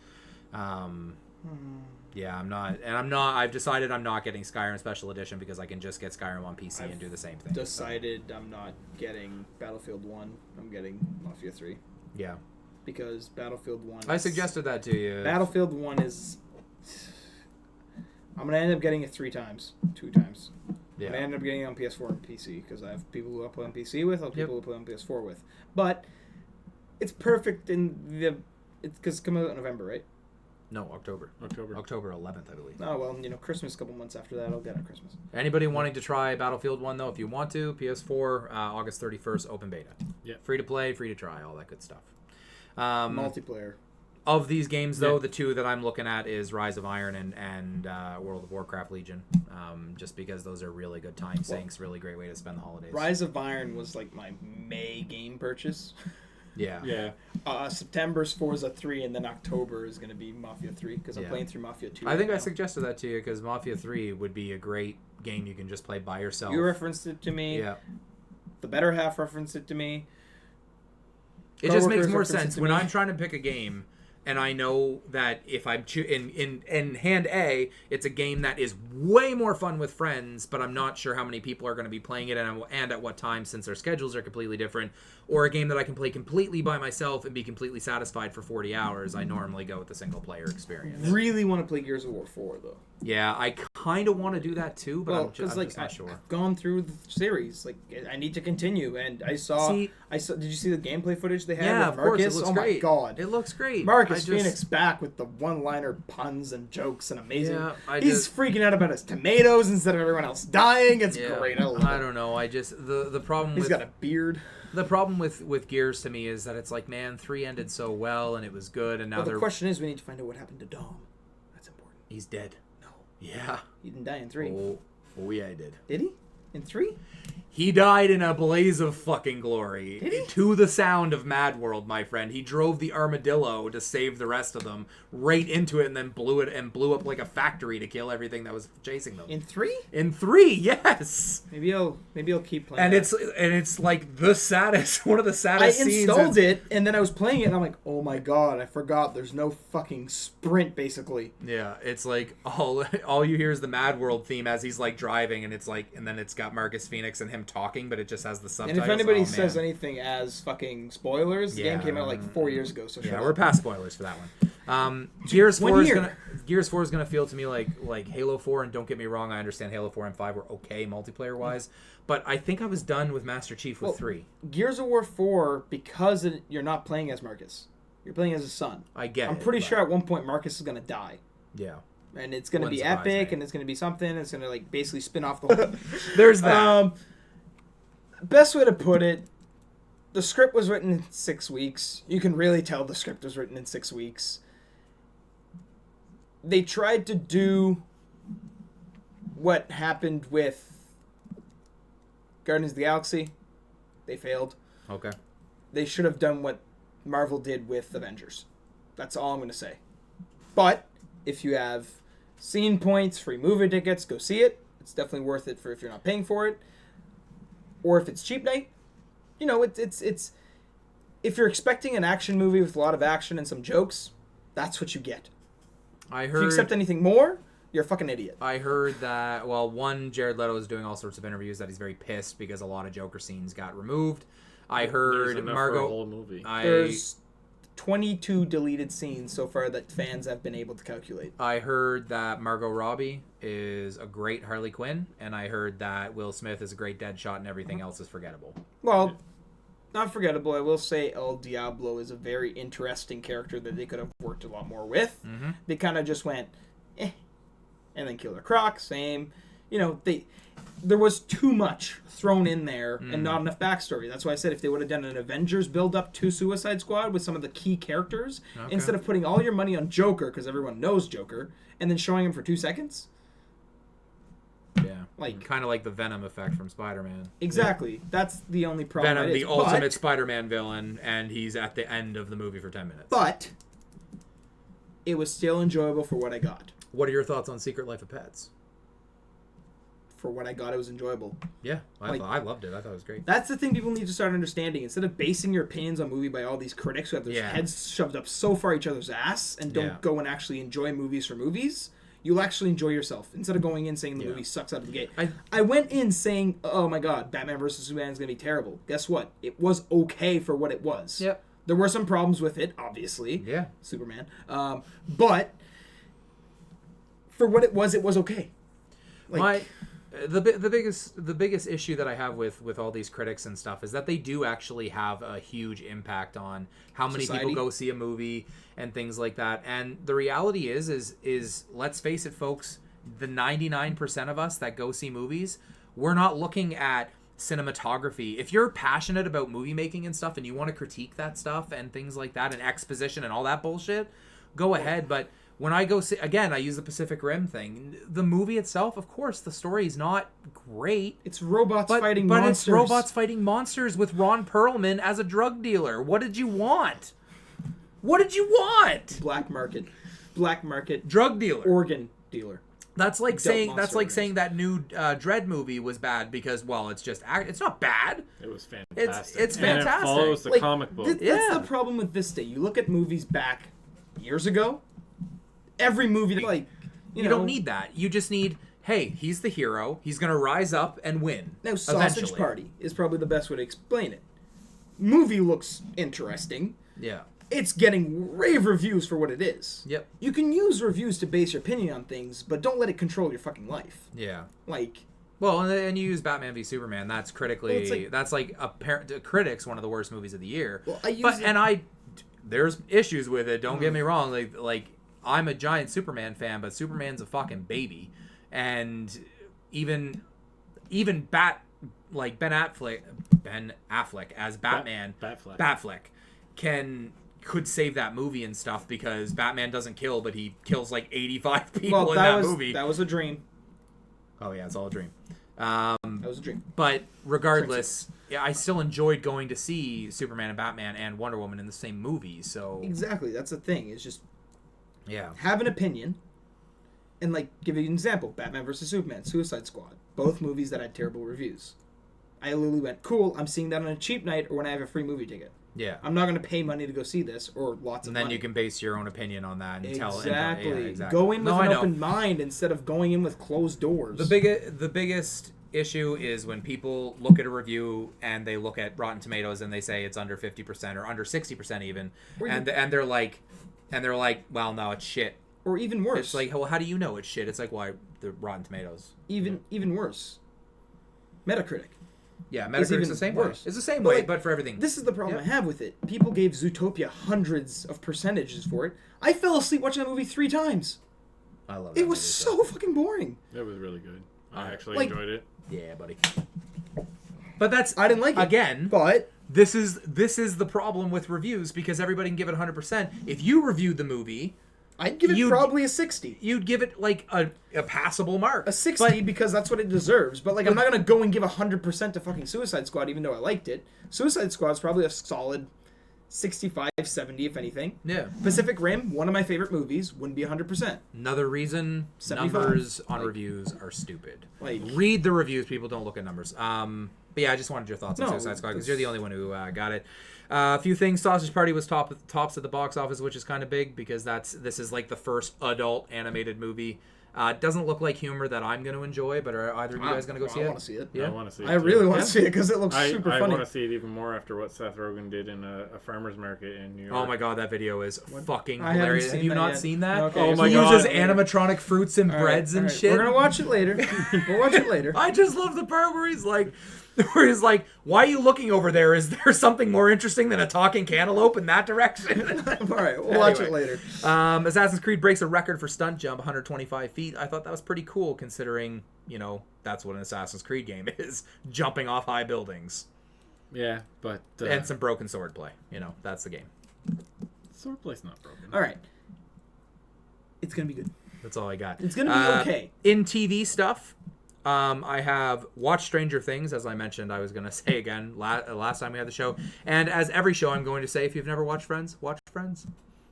yeah, I've decided I'm not getting Skyrim Special Edition because I can just get Skyrim on PC and do the same thing.
Decided I'm not getting Battlefield 1. I'm getting Mafia 3.
Yeah.
Because Battlefield 1
I suggested that to you.
Battlefield 1 is... I'm going to end up getting it 2 times. Yeah. I'm going to end up getting it on PS4 and PC because I have people who I play on PC with, I have people who play on PS4 with. But it's perfect in the... It's because it's coming out in November, right?
No, October 11th, I believe.
Oh, well, Christmas, a couple months after that, I'll get it at Christmas.
Anybody wanting to try Battlefield 1, though, if you want to, PS4, August 31st, open beta.
Yeah.
Free to play, free to try, all that good stuff.
Multiplayer.
Of these games, though, the 2 that I'm looking at is Rise of Iron and World of Warcraft Legion, just because those are really good time sinks, really great way to spend the holidays.
Rise of Iron was like my May game purchase.
Yeah.
September's Forza 3, and then October is going to be Mafia 3, because I'm playing through Mafia 2
I think I suggested that to you, because Mafia 3 would be a great game you can just play by yourself.
You referenced it to me.
Yeah.
The better half referenced it to me.
It just makes more sense when I'm trying to pick a game, and I know that if I'm in hand A, it's a game that is way more fun with friends, but I'm not sure how many people are going to be playing it and at what time, since their schedules are completely different. Or a game that I can play completely by myself and be completely satisfied for 40 hours. I normally go with the single player experience.
Really want to play Gears of War 4 though.
Yeah, I kind of want to do that too, but I'm just not sure.
I've gone through the series. Like, I need to continue, and I saw. Did you see the gameplay footage they had?
Yeah,
with
of course.
Marcus?
It looks great.
My god,
it looks great.
Marcus Phoenix back with the one-liner puns and jokes and amazing.
Yeah,
he's freaking out about his tomatoes instead of everyone else dying. It's great. I
don't know. The problem.
He's got a beard.
The problem with Gears to me is that it's like, man, 3 ended so well and it was good, and now
the question is, we need to find out what happened to Dom. That's important.
He's dead.
No.
Yeah.
He didn't die in 3.
Oh yeah, he did.
Did he? In 3?
He died in a blaze of fucking glory.
Did he?
To the sound of Mad World, my friend. He drove the armadillo to save the rest of them right into it and then blew up like a factory to kill everything that was chasing them.
In 3?
In 3, yes.
Maybe I'll keep playing.
And it's like the saddest, one of the saddest scenes.
I installed it and then I was playing it and I'm like, oh my god, I forgot there's no fucking sprint basically.
Yeah, it's like all you hear is the Mad World theme as he's like driving, and it's like, and then it's got Marcus Phoenix and him talking, but it just has the subtitles.
And if anybody says anything as fucking spoilers, the game came out like 4 years ago. So
we're past spoilers for that one. Gears 4 is gonna feel to me like Halo 4, and don't get me wrong, I understand Halo 4 and 5 were okay multiplayer wise, but I think I was done with Master Chief with 3.
Gears of War 4, because you're not playing as Marcus, you're playing as his son.
I'm
pretty sure at one point Marcus is gonna die.
Yeah.
And it's gonna be epic, and it's gonna be something. It's gonna like basically spin off the whole.
There's that.
Best way to put it, the script was written in 6 weeks. You can really tell the script was written in 6 weeks. They tried to do what happened with Guardians of the Galaxy. They failed.
Okay.
They should have done what Marvel did with Avengers. That's all I'm going to say. But if you have scene points, free movie tickets, go see it. It's definitely worth it for if you're not paying for it. Or if it's cheap night, it's if you're expecting an action movie with a lot of action and some jokes, that's what you get. If you accept anything more, you're a fucking idiot.
I heard that, Jared Leto is doing all sorts of interviews that he's very pissed because a lot of Joker scenes got removed. I heard Margot.
For a whole movie.
There's 22 deleted scenes so far that fans have been able to calculate.
I heard that Margot Robbie is a great Harley Quinn, and I heard that Will Smith is a great Deadshot, and everything else is forgettable.
Well, not forgettable. I will say El Diablo is a very interesting character that they could have worked a lot more with.
Mm-hmm.
They kind of just went, and then Killer Croc, same. There was too much thrown in there and not enough backstory. That's why I said if they would have done an Avengers build-up to Suicide Squad with some of the key characters, instead of putting all your money on Joker, because everyone knows Joker, and then showing him for 2 seconds.
Yeah.
Like
kind of like the Venom effect from Spider-Man.
exactly. That's the only problem.
Venom,
it is.
the ultimate Spider-Man villain, and he's at the end of the movie for 10 minutes.
But it was still enjoyable for what I got.
What are your thoughts on Secret Life of Pets?
For what I got, it was enjoyable.
Yeah,
Like-
I loved it. I thought it was great.
That's the thing people need to start understanding. Instead of basing your opinions on a movie by all these critics who have their
Yeah.
heads shoved up so far each other's ass and don't
Yeah.
go and actually enjoy movies for movies, you'll actually enjoy yourself. Instead of going in saying the
Yeah.
movie sucks out of the gate.
I-
I went in saying, oh my god, Batman vs. Superman is going to be terrible. Guess what? It was okay for what it was.
Yep.
There were some problems with it, obviously.
Yeah.
Superman. But for what it was okay. Like,
The biggest issue that I have with all these critics and stuff is that they do actually have a huge impact on how many
Society.
people go see a movie and things like that. And the reality is let's face it, folks, the 99% of us that go see movies, we're not looking at cinematography. If you're passionate about movie making and stuff and you want to critique that stuff and things like that and exposition and all that bullshit, go ahead. But when I go see, again, I use the Pacific Rim thing. The movie itself, of course, the story is not great.
it's robots
But
fighting
it's
monsters.
robots fighting monsters with Ron Perlman as a drug dealer. What did you want? What did you want?
Black market.
Drug dealer.
Organ dealer.
That's like saying
monster
saying that new Dread movie was bad because, well, it's just it's not bad.
It was fantastic.
It's
And
fantastic.
it follows the
Like,
comic book.
That's
Yeah.
the problem with this day. You look at movies back years ago. Every movie, like
You
know,
don't need that. You just need, hey, he's the hero. He's gonna rise up and win.
No, Sausage
eventually.
Party is probably the best way to explain it. Movie looks interesting.
Yeah.
It's getting rave reviews for what it is.
Yep.
You can use reviews to base your opinion on things, but don't let it control your fucking life.
Yeah.
Like,
Well, and you use Batman v Superman. That's critically,
Well, it's like-
that's like to critics one of the worst movies of the year.
Well, I use
there's issues with it. Don't get me wrong. Like I'm a giant Superman fan, but Superman's a fucking baby, and even Ben Affleck as Batman,
Batfleck.
could save that movie and stuff because Batman doesn't kill, but he kills like 85 people
well,
in
that
that movie.
That was a dream.
Oh yeah, it's all a dream.
That was a dream.
But regardless, yeah, I still enjoyed going to see Superman and Batman and Wonder Woman in the same movie. So
Exactly. That's the thing. It's just
yeah,
have an opinion, and like give you an example: Batman vs Superman, Suicide Squad, both movies that had terrible reviews. I literally went, cool. I'm seeing that on a cheap night or when I have a free movie ticket.
yeah.
I'm not going to pay money to go see this or lots of
And then
money.
you can base your own opinion on that and
Exactly.
tell. Yeah, exactly.
Go in with
No,
an
I know.
open mind instead of going in with closed doors.
The biggest issue is when people look at a review and they look at Rotten Tomatoes and they say it's under 50% or under 60% even, and they're like, well, no, it's shit.
Or even worse.
It's like, well, how do you know it's shit? It's like, why the Rotten Tomatoes?
Even worse. Metacritic.
Yeah,
It's
Metacritic's
even
the same
worse.
way. It's the same
But,
way,
like,
but for everything.
This is the problem
Yep.
I have with it. People gave Zootopia hundreds of percentages for it. I fell asleep watching that movie 3 times.
I love it.
It was so fucking boring.
It was really good. I actually
Like-
enjoyed it.
Yeah, buddy. But that's
I didn't like it.
again.
But
This is the problem with reviews because everybody can give it 100%. If you reviewed the movie,
I'd give it
You'd-
probably a 60.
you'd give it like a passable mark.
A 60 because that's what it deserves. But like I'm not going to go and give 100% to fucking Suicide Squad even though I liked it. Suicide Squad's probably a solid 65, 70 if anything.
Yeah.
Pacific Rim, one of my favorite movies, wouldn't be 100%.
Another reason
75.
numbers on
Like-
reviews are stupid.
Like-
Read the reviews, people don't look at numbers. But yeah, I just wanted your thoughts on
No,
Suicide Squad because
that's-
you're the only one who got it. A few things. Sausage Party was tops at the box office, which is kind of big because this is like the first adult animated movie. It doesn't look like humor that I'm going to enjoy, but are either of you guys going to go see
I
it?
want to see it.
Yeah.
I want to see it.
I
too.
really want
Yeah.
to see it because it looks super
I
funny.
want to see it even more after what Seth Rogen did in a farmer's market in New York.
Oh my god, that video is fucking
I haven't
hilarious.
seen
Have you
that
not
yet.
seen that?
Okay,
Oh
so
my
He
God.
uses animatronic fruits and
All right,
breads and
all right.
shit.
We're going to watch it later. We'll watch it later.
I just love the part where he's like, why are you looking over there? Is there something more interesting than a talking cantaloupe in that direction?
All right, we'll watch it later.
Assassin's Creed breaks a record for stunt jump, 125 feet. I thought that was pretty cool considering, that's what an Assassin's Creed game is, jumping off high buildings.
Yeah, but
And some broken swordplay. That's the game.
Swordplay's not broken.
All right. It's going to be good.
That's all I got.
It's going to be okay.
In TV stuff, I have watched Stranger Things, as I mentioned. I was going to say again last time we had the show. And as every show, I'm going to say, if you've never watched Friends, watch Friends.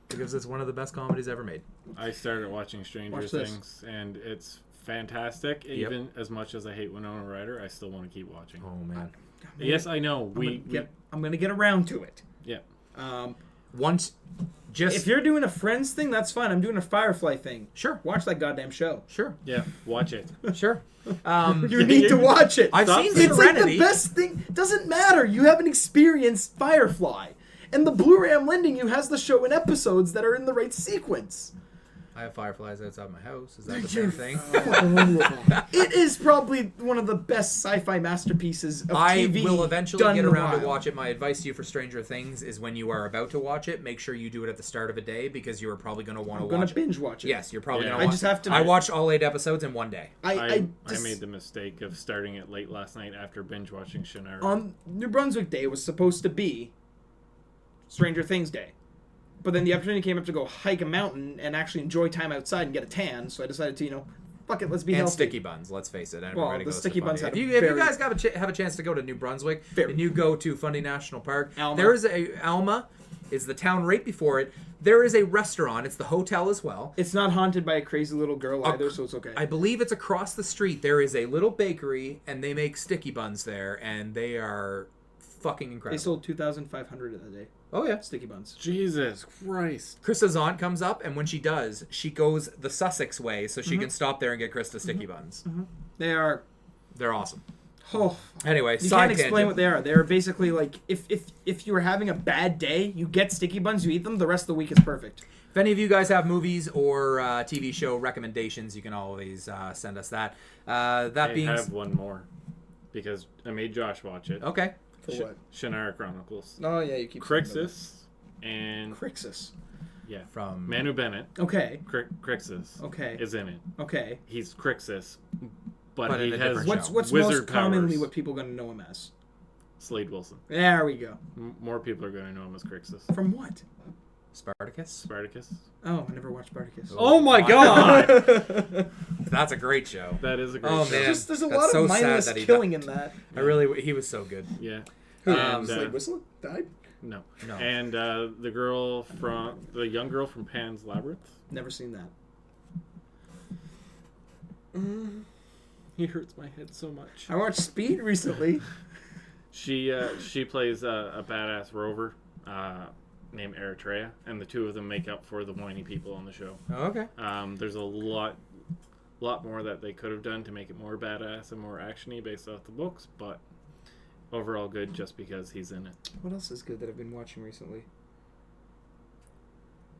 Because it's one of the best comedies ever made.
I started watching Stranger Things, and it's fantastic.
Yep.
Even as much as I hate Winona Ryder, I still want to keep watching.
Oh, man.
Yes, I know.
I'm gonna get around to it.
Yeah.
If you're doing a Friends thing, that's fine. I'm doing a Firefly thing.
Sure.
Watch that goddamn show.
Sure.
Yeah, watch it.
Sure.
You need to watch it.
I've seen
It's like
Serenity.
the best thing. Doesn't matter. You haven't experienced Firefly. And the Blu-ray I'm lending you has the show in episodes that are in the right sequence.
I have fireflies outside my house. Is that the same thing?
It is probably one of the best sci-fi masterpieces of TV.
I will eventually
done
get
in a
around to
while.
watch it. My advice to you for Stranger Things is when you are about to watch it, make sure you do it at the start of a day because you are probably going to want to
I'm going
watch
to binge watch
it.
it.
Yes, you're probably
Yeah.
going to watch
I just have to...
I watched all 8 episodes in one day.
I made the mistake of starting it late last night after binge watching Shannara.
On New Brunswick Day was supposed to be Stranger Things Day. But then the opportunity came up to go hike a mountain and actually enjoy time outside and get a tan. So I decided to, fuck it, let's be
And
healthy.
sticky buns, let's face it. Everybody
the
goes
sticky
to
buns
Fundy.
had
If
a
you
very-
guys have a chance to go to New Brunswick
Very.
and you go to Fundy National Park,
Alma.
there is Alma is the town right before it. There is a restaurant. It's the hotel as well.
It's not haunted by a crazy little girl either, so it's okay.
I believe it's across the street. There is a little bakery, and they make sticky buns there, and they are fucking
They
incredible.
sold 2,500 in a day.
Oh, yeah.
Sticky buns.
Jesus Christ.
Krista's aunt comes up, and when she does, she goes the Sussex way so she can stop there and get Krista sticky buns.
They are...
They're awesome.
Oh,
Anyway,
you
side
can't explain
tangent.
what they are. They're basically like, if you were having a bad day, you get sticky buns, you eat them, the rest of the week is perfect.
If any of you guys have movies or TV show recommendations, you can always send us that.
I have one more because I made Josh watch it.
Okay.
For what?
Shannara Chronicles.
Oh, yeah, you keep saying
Crixus and
Crixus.
yeah,
From
Manu Bennett.
Okay.
Crixus.
Okay.
Is in it.
Okay.
He's Crixus, but
But
he
in a
has
different
What's
show.
most
wizard
commonly
powers.
what people are going to know him as?
Slade Wilson.
There we go.
More people are going to know him as Crixus.
From what?
Spartacus.
Spartacus.
Oh, I never watched Spartacus.
Oh my God!
That's a great show.
That is a great
Oh,
show.
man.
There's a
That's
lot
so
of
sad
mindless
that he
killing in that.
He was so good.
Yeah.
Who?
And,
Slade Whistle died?
No.
No.
And the young girl from Pan's Labyrinth.
Never seen that.
He hurts my head so much.
I watched Speed recently.
She plays a badass rover named Eritrea, and the two of them make up for the whiny people on the show.
Oh, okay.
There's a lot more that they could have done to make it more badass and more actiony based off the books, but overall good just because he's in it.
What else is good that I've been watching recently?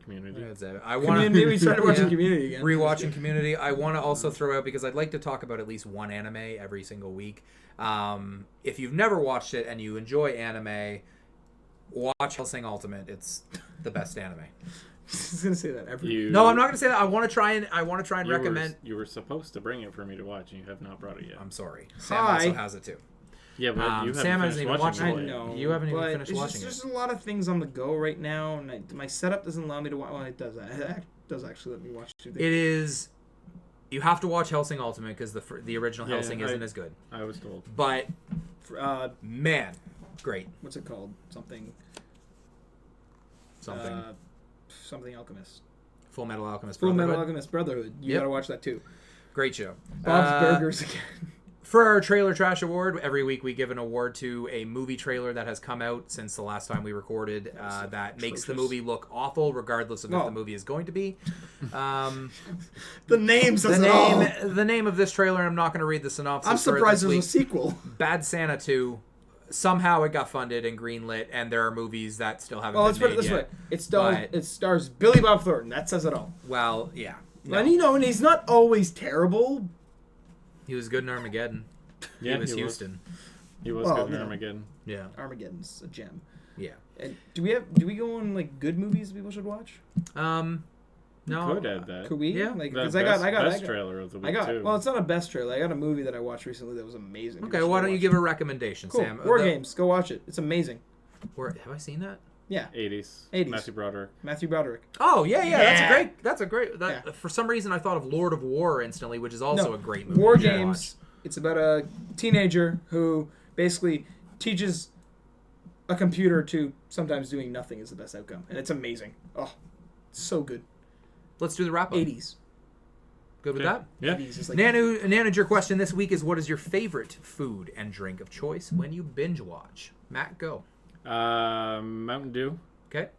Community.
I want
Community. We started watching Community again.
Rewatching Community. I want to also throw out, because I'd like to talk about at least one anime every single week. If you've never watched it and you enjoy anime, watch Hellsing Ultimate. It's the best anime.
I was gonna say that every.
No, I'm not gonna say that. I want to try and recommend.
You were supposed to bring it for me to watch, and you have not brought it yet.
I'm sorry. Sam
Hi.
also has it too.
Yeah, but you haven't
Sam hasn't
finished
even
watching
watched
it
it.
yet.
know.
You haven't even
but
finished
it's
watching
There's a lot of things on the go right now, and my setup doesn't allow me to watch. Well, it does. It does actually let me watch 2 things.
It is. You have to watch Hellsing Ultimate because the original
Yeah,
Hellsing isn't as good.
I was told.
But
Uh,
man, great.
what's it called? Something. Something Alchemist.
Full Metal Alchemist.
Full Metal
Brotherhood.
Alchemist Brotherhood. You
Yep.
gotta watch that too.
Great show.
Bob's Burgers again.
For our Trailer Trash Award, every week we give an award to a movie trailer that has come out since the last time we recorded that makes the
atrocious.
movie look awful, regardless of if
Oh.
the movie is going to be.
The name says it all.
The name of this trailer, I'm not going to read the synopsis.
I'm
for it
surprised
this
there's a
week.
sequel.
Bad Santa 2. Somehow it got funded and greenlit, and there are movies that still haven't
Well,
been
let's put it
made
this way:
yet.
it stars Billy Bob Thornton. That says it all.
Well, yeah. No.
And and he's not always terrible.
He was good in Armageddon.
Yeah,
he was Houston.
He was
Well,
good in
you know.
Armageddon.
Yeah.
Armageddon's a gem.
Yeah.
And do we go on like good movies people should watch?
No.
Could add that.
Could we?
Yeah.
Like,
The
'cause
best trailer of the week, too.
Well, it's not a best trailer. I got a movie that I watched recently that was amazing.
Okay, why don't you give a recommendation,
cool.
Sam?
War Games. Go watch it. It's amazing.
Have I seen that?
Yeah.
80s.
80s.
Matthew Broderick.
Matthew Broderick.
Oh, yeah. That's a great.
Yeah.
For some reason, I thought of Lord of War instantly, which is also
No,
a great movie.
War
you should
Games. It's about a teenager who basically teaches a computer to sometimes doing nothing is the best outcome. And it's amazing. Oh, it's so good.
Let's do the wrap up.
80s.
Good with that?
Yeah.
80s is like
Nanager question this week is, what is your favorite food and drink of choice when you binge watch? Matt, go.
Mountain Dew.
Okay.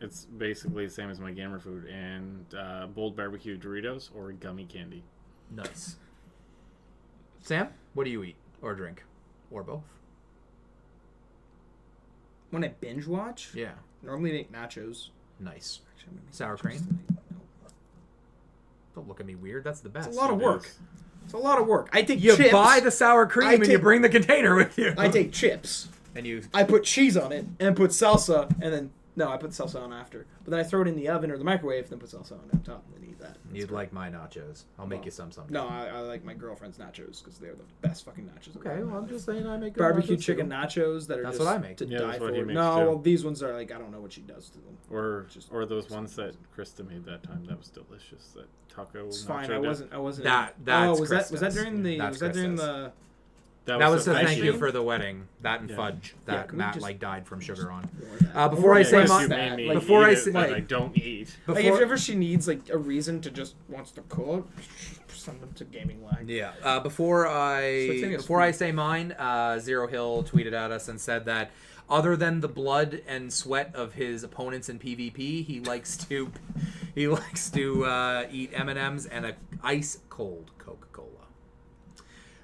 It's basically the same as my gamer food, and bold barbecue Doritos or gummy candy.
Nice. Sam, what do you eat or drink? Or both?
when I binge watch,
Yeah.
normally make nachos.
Nice.
Actually, I'm gonna make
Sour
nachos
cream?
tonight. No.
Don't look at me weird. That's the best.
It's a lot of
It
work.
is.
It's a lot of work. I take
You
chips.
buy the sour cream
I
and you
take-
bring the container with you.
I take chips.
And you...
I put cheese on it and put salsa, and then I put salsa on after. But then I throw it in the oven or the microwave, then put salsa on top, and then eat that.
You'd like my nachos. I'll make you some sometime.
No, I like my girlfriend's nachos because they're the best fucking nachos. I've
Okay,
ever
well, I'm
had.
just saying I make good
Barbecue
nachos,
chicken
too.
nachos that are
That's
just
what I make.
to
Yeah,
die
that's
for.
what he makes,
No,
too.
well, these ones are like I don't know what she does to them.
Or
Just
those ones that Krista made that time. That was delicious. That taco.
It's
nacho
fine.
dip.
I wasn't.
That's
oh, was that
Krista's.
during the?
That's
Was that during
Krista's.
the?
That was
the
to thank
ice
you
cream.
for the wedding. That and
Yeah.
fudge
Yeah,
that
can we
Matt
just-
like died from sugar on.
Before
Before I
Yeah,
say
yes,
my
you
that,
made me
like,
before
eat
I
it,
say-
but
like-
I don't eat.
Like
Before,
if ever she needs like a reason to just wants to cook, send them to Gaming Lagg.
yeah. Before
it's
I
food.
say mine, Zero Hill tweeted at us and said that other than the blood and sweat of his opponents in PvP, he likes to eat M&Ms and a ice cold Coca-Cola.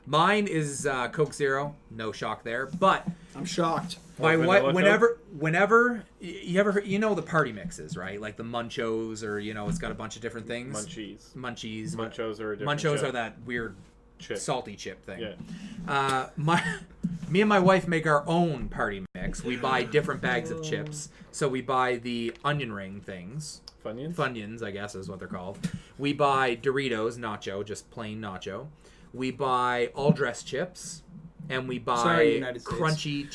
Mine is Coke Zero, no shock there. But
I'm shocked.
my
Or
wife,
vanilla
whenever you ever you know the party mixes, right? Like the Munchos, or it's got a bunch of different things.
Munchies.
Munchies.
Munchos are a different
Munchos
chip.
are that weird
Chip.
salty chip thing.
Yeah.
Me and my wife make our own party mix. We buy different bags of chips. So we buy the onion ring things.
Funyuns?
Funyuns, I guess is what they're called. We buy Doritos, nacho, just plain nacho. We buy all dressed chips. And we buy
Sorry, United States.
crunchy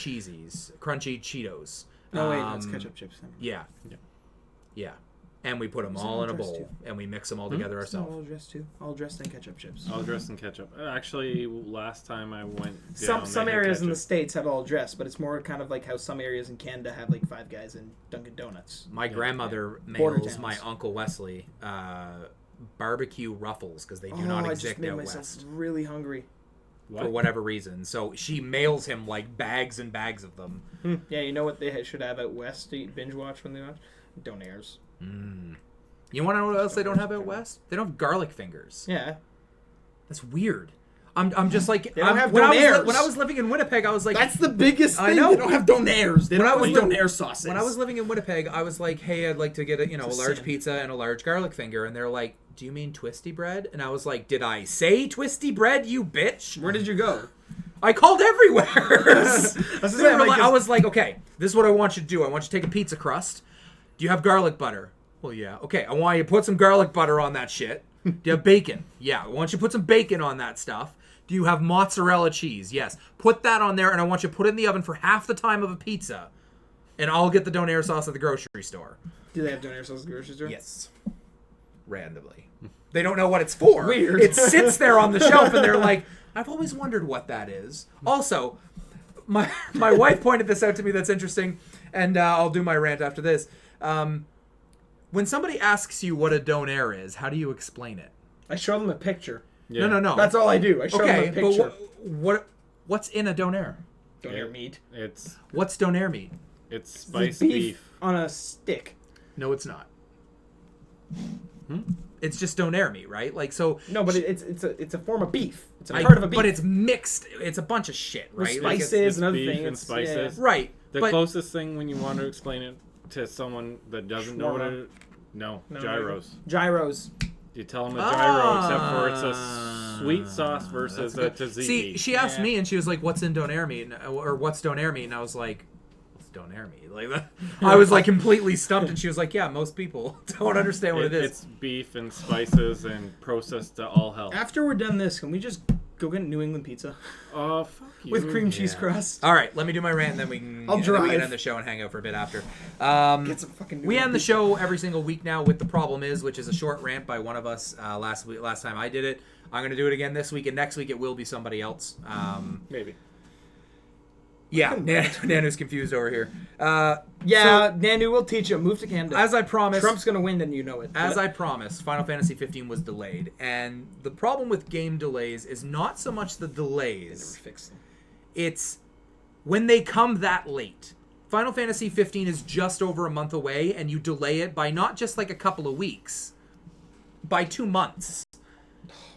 Cheetos.
No, wait, that's ketchup chips.
Yeah.
Yeah.
Yeah. And we put them
Is it
all
all
in a
dressed
bowl.
too?
And we mix them all together
It's not
ourselves.
all dressed too. All dressed in ketchup chips.
All dressed in ketchup. Actually, last time I went
Some
down, they had
areas in the
ketchup.
states have all dressed, but it's more kind of like how some areas in Canada have like Five Guys and Dunkin' Donuts.
My grandmother
Border
mails my
towns.
Uncle Wesley barbecue ruffles because they do
Oh,
not
I just
exist
made
out
myself
west
really hungry.
for whatever reason. So she mails him like bags and bags of them.
Yeah, you know what they should have out west to eat binge watch when they watch? Donairs.
You want to know what else they don't have out west? They don't have garlic fingers.
Yeah.
That's weird. I'm just like
They don't have
when
Donairs.
I was living in Winnipeg, I was like,
That's the biggest thing.
I know.
They don't have Donairs. They
When
don't
I was
have
li-
Donair sauces.
when I was living in Winnipeg, I was like, hey, I'd like to get a
It's a
large
sin.
pizza and a large garlic finger, and they're like, do you mean twisty bread? And I was like, did I say twisty bread, you bitch?
Where did you go?
I called everywhere.
That's
They were like- I was like, okay, this is what I want you to do. I want you to take a pizza crust. Do you have garlic butter? Well, yeah. Okay, I want you to put some garlic butter on that shit. Do you have bacon? Yeah. I want you to put some bacon on that stuff. Do you have mozzarella cheese? Yes. Put that on there, and I want you to put it in the oven for half the time of a pizza. And I'll get the Donair sauce at the grocery store.
Do they have Donair sauce at the grocery store?
Yes. Randomly. They don't know what it's for.
Weird.
It sits there on the shelf, and they're like, I've always wondered what that is. Also, my wife pointed this out to me that's interesting, and I'll do my rant after this. When somebody asks you what a Donair is, how do you explain it?
I show them a picture.
Yeah.
No.
That's all I do. I show
Okay,
them a
but
picture.
what's in a Donair?
Donair meat.
It's
What's Donair meat?
it's
It's
spiced
beef
beef.
on a stick.
No, it's not. It's just Donair meat, right? Like so.
No, but it's a form of beef. It's a
I-
part of a beef.
But it's mixed. It's a bunch of shit,
With
right? Like,
spices
it's
and other
beef
things.
and spices.
right.
The
but
closest thing when you want to explain it to someone that doesn't know what
Shawarma.
it no,
No,
gyros.
Gyros.
You tell them a gyro, except for it's
Ah.
a sweet sauce versus a tzatziki.
See, she asked
Yeah.
me, and she was like, "What's in Donair meat?" Or "What's Donair meat?" And I was like, "What's Donair meat?" Like that. I was like completely stumped, and she was like, "Yeah, most people don't understand what it is."
It's beef and spices and processed to all hell.
After we're done this, can we just Go get New England pizza
Oh, fuck you.
with cream cheese crust.
All right, let me do my rant, and then we can.
I'll drive.
We can end the show and hang out for a bit after.
Get some fucking. New
We
England
end the
pizza.
show every single week now with the problem is, which is a short rant by one of us. Last time I did it, I'm gonna do it again this week, and next week it will be somebody else.
Maybe.
Yeah, Nanu's confused over here.
Yeah, Nanu will teach you. Move to Canada.
As I promised,
Trump's gonna win, and you know it.
As I promised, Final Fantasy 15 was delayed, and the problem with game delays is not so much the delays.
fix them.
It's when they come that late. Final Fantasy 15 is just over a month away, and you delay it by not just like a couple of weeks, by 2 months.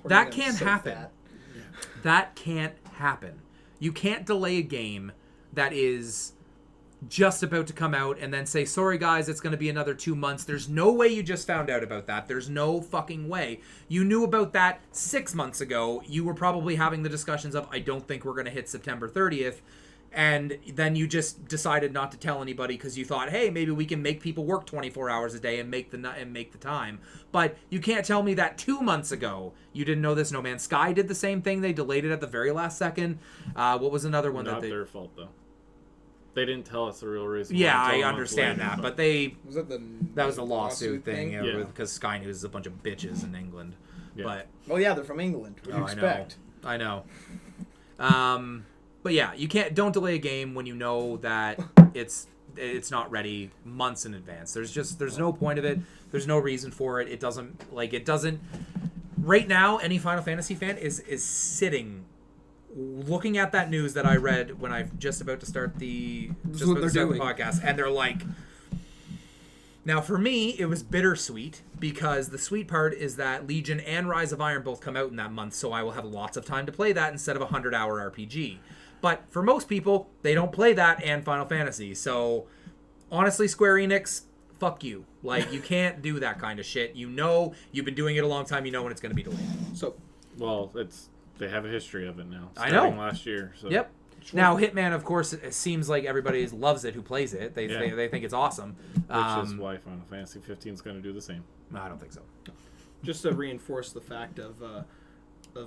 That can't happen. That can't happen. You can't delay a game that is just about to come out and then say, sorry guys, it's going to be another 2 months. There's no way you just found out about that. There's no fucking way. You knew about that 6 months ago. You were probably having the discussions of, I don't think we're going to hit September 30th. And then you just decided not to tell anybody because you thought, hey, maybe we can make people work 24 hours a day and make the time. But you can't tell me that 2 months ago you didn't know this. No Man's Sky did the same thing. They delayed it at the very last second. What was another one
Not
that they...
their fault, though. They didn't tell us the real reason.
Yeah,
until
I
a month
understand
later,
that, but they...
Was that
That was the lawsuit thing,
Yeah.
because Sky News is a bunch of bitches in England.
Yeah.
But
Oh yeah, they're from England. What do you expect?
I know. But yeah, you don't delay a game when you know that it's not ready months in advance. There's no point of it. There's no reason for it. It doesn't. Right now, any Final Fantasy fan is sitting, looking at that news that I read when I'm just about to start the podcast, and they're like. Now, for me, it was bittersweet because the sweet part is that Legion and Rise of Iron both come out in that month, so I will have lots of time to play that instead of a 100-hour RPG. But for most people, they don't play that and Final Fantasy. So, honestly, Square Enix, fuck you. Like, you can't do that kind of shit. You know, you've been doing it a long time. You know when it's going to be delayed.
So,
Well, they have a history of it now.
I know.
Starting last year. So.
Yep. Now, Hitman, of course, it seems like everybody loves it who plays it. They think it's awesome.
Which is why Final Fantasy 15 is going to do the same.
I don't think so.
just to reinforce the fact of this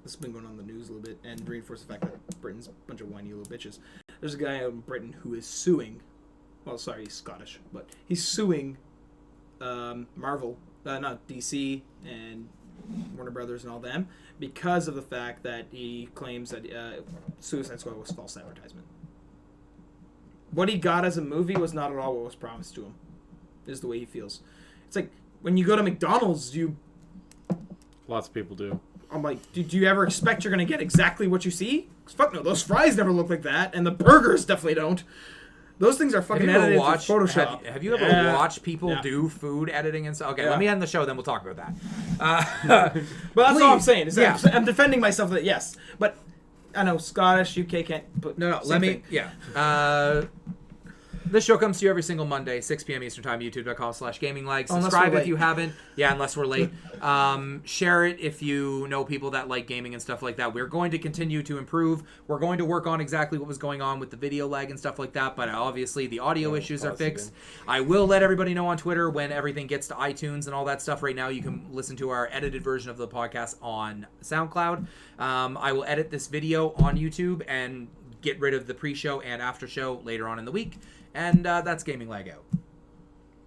has been going on in the news a little bit, and reinforce the fact that Britain's a bunch of whiny little bitches. There's a guy out in Britain who is suing. Well, sorry, he's Scottish, but he's suing Marvel, not DC and Warner Brothers and all them, because of the fact that he claims that Suicide Squad was false advertisement. What he got as a movie was not at all what was promised to him, is the way he feels. It's like, when you go to McDonald's,
Lots of people do.
I'm like, do you ever expect you're going to get exactly what you see? 'Cause fuck no, those fries never look like that, and the burgers definitely don't. Those things are fucking edited with Photoshop.
Have you ever watched people do food editing and stuff? Okay, let me end the show, then we'll talk about that.
But that's all I'm saying. Is
Yeah.
I'm defending myself that yes, but I know Scottish, UK can't. But
No,
same
let me.
thing.
Yeah. This show comes to you every single Monday, 6 p.m. Eastern Time, youtube.com/GamingLag.
Unless
Subscribe
we're
if you haven't. Yeah, unless we're late. Share it if you know people that like gaming and stuff like that. We're going to continue to improve. We're going to work on exactly what was going on with the video lag and stuff like that, but obviously the audio issues are fixed. I will let everybody know on Twitter when everything gets to iTunes and all that stuff. Right now, you can listen to our edited version of the podcast on SoundCloud. I will edit this video on YouTube and get rid of the pre-show and after-show later on in the week. And that's Gaming Lag out.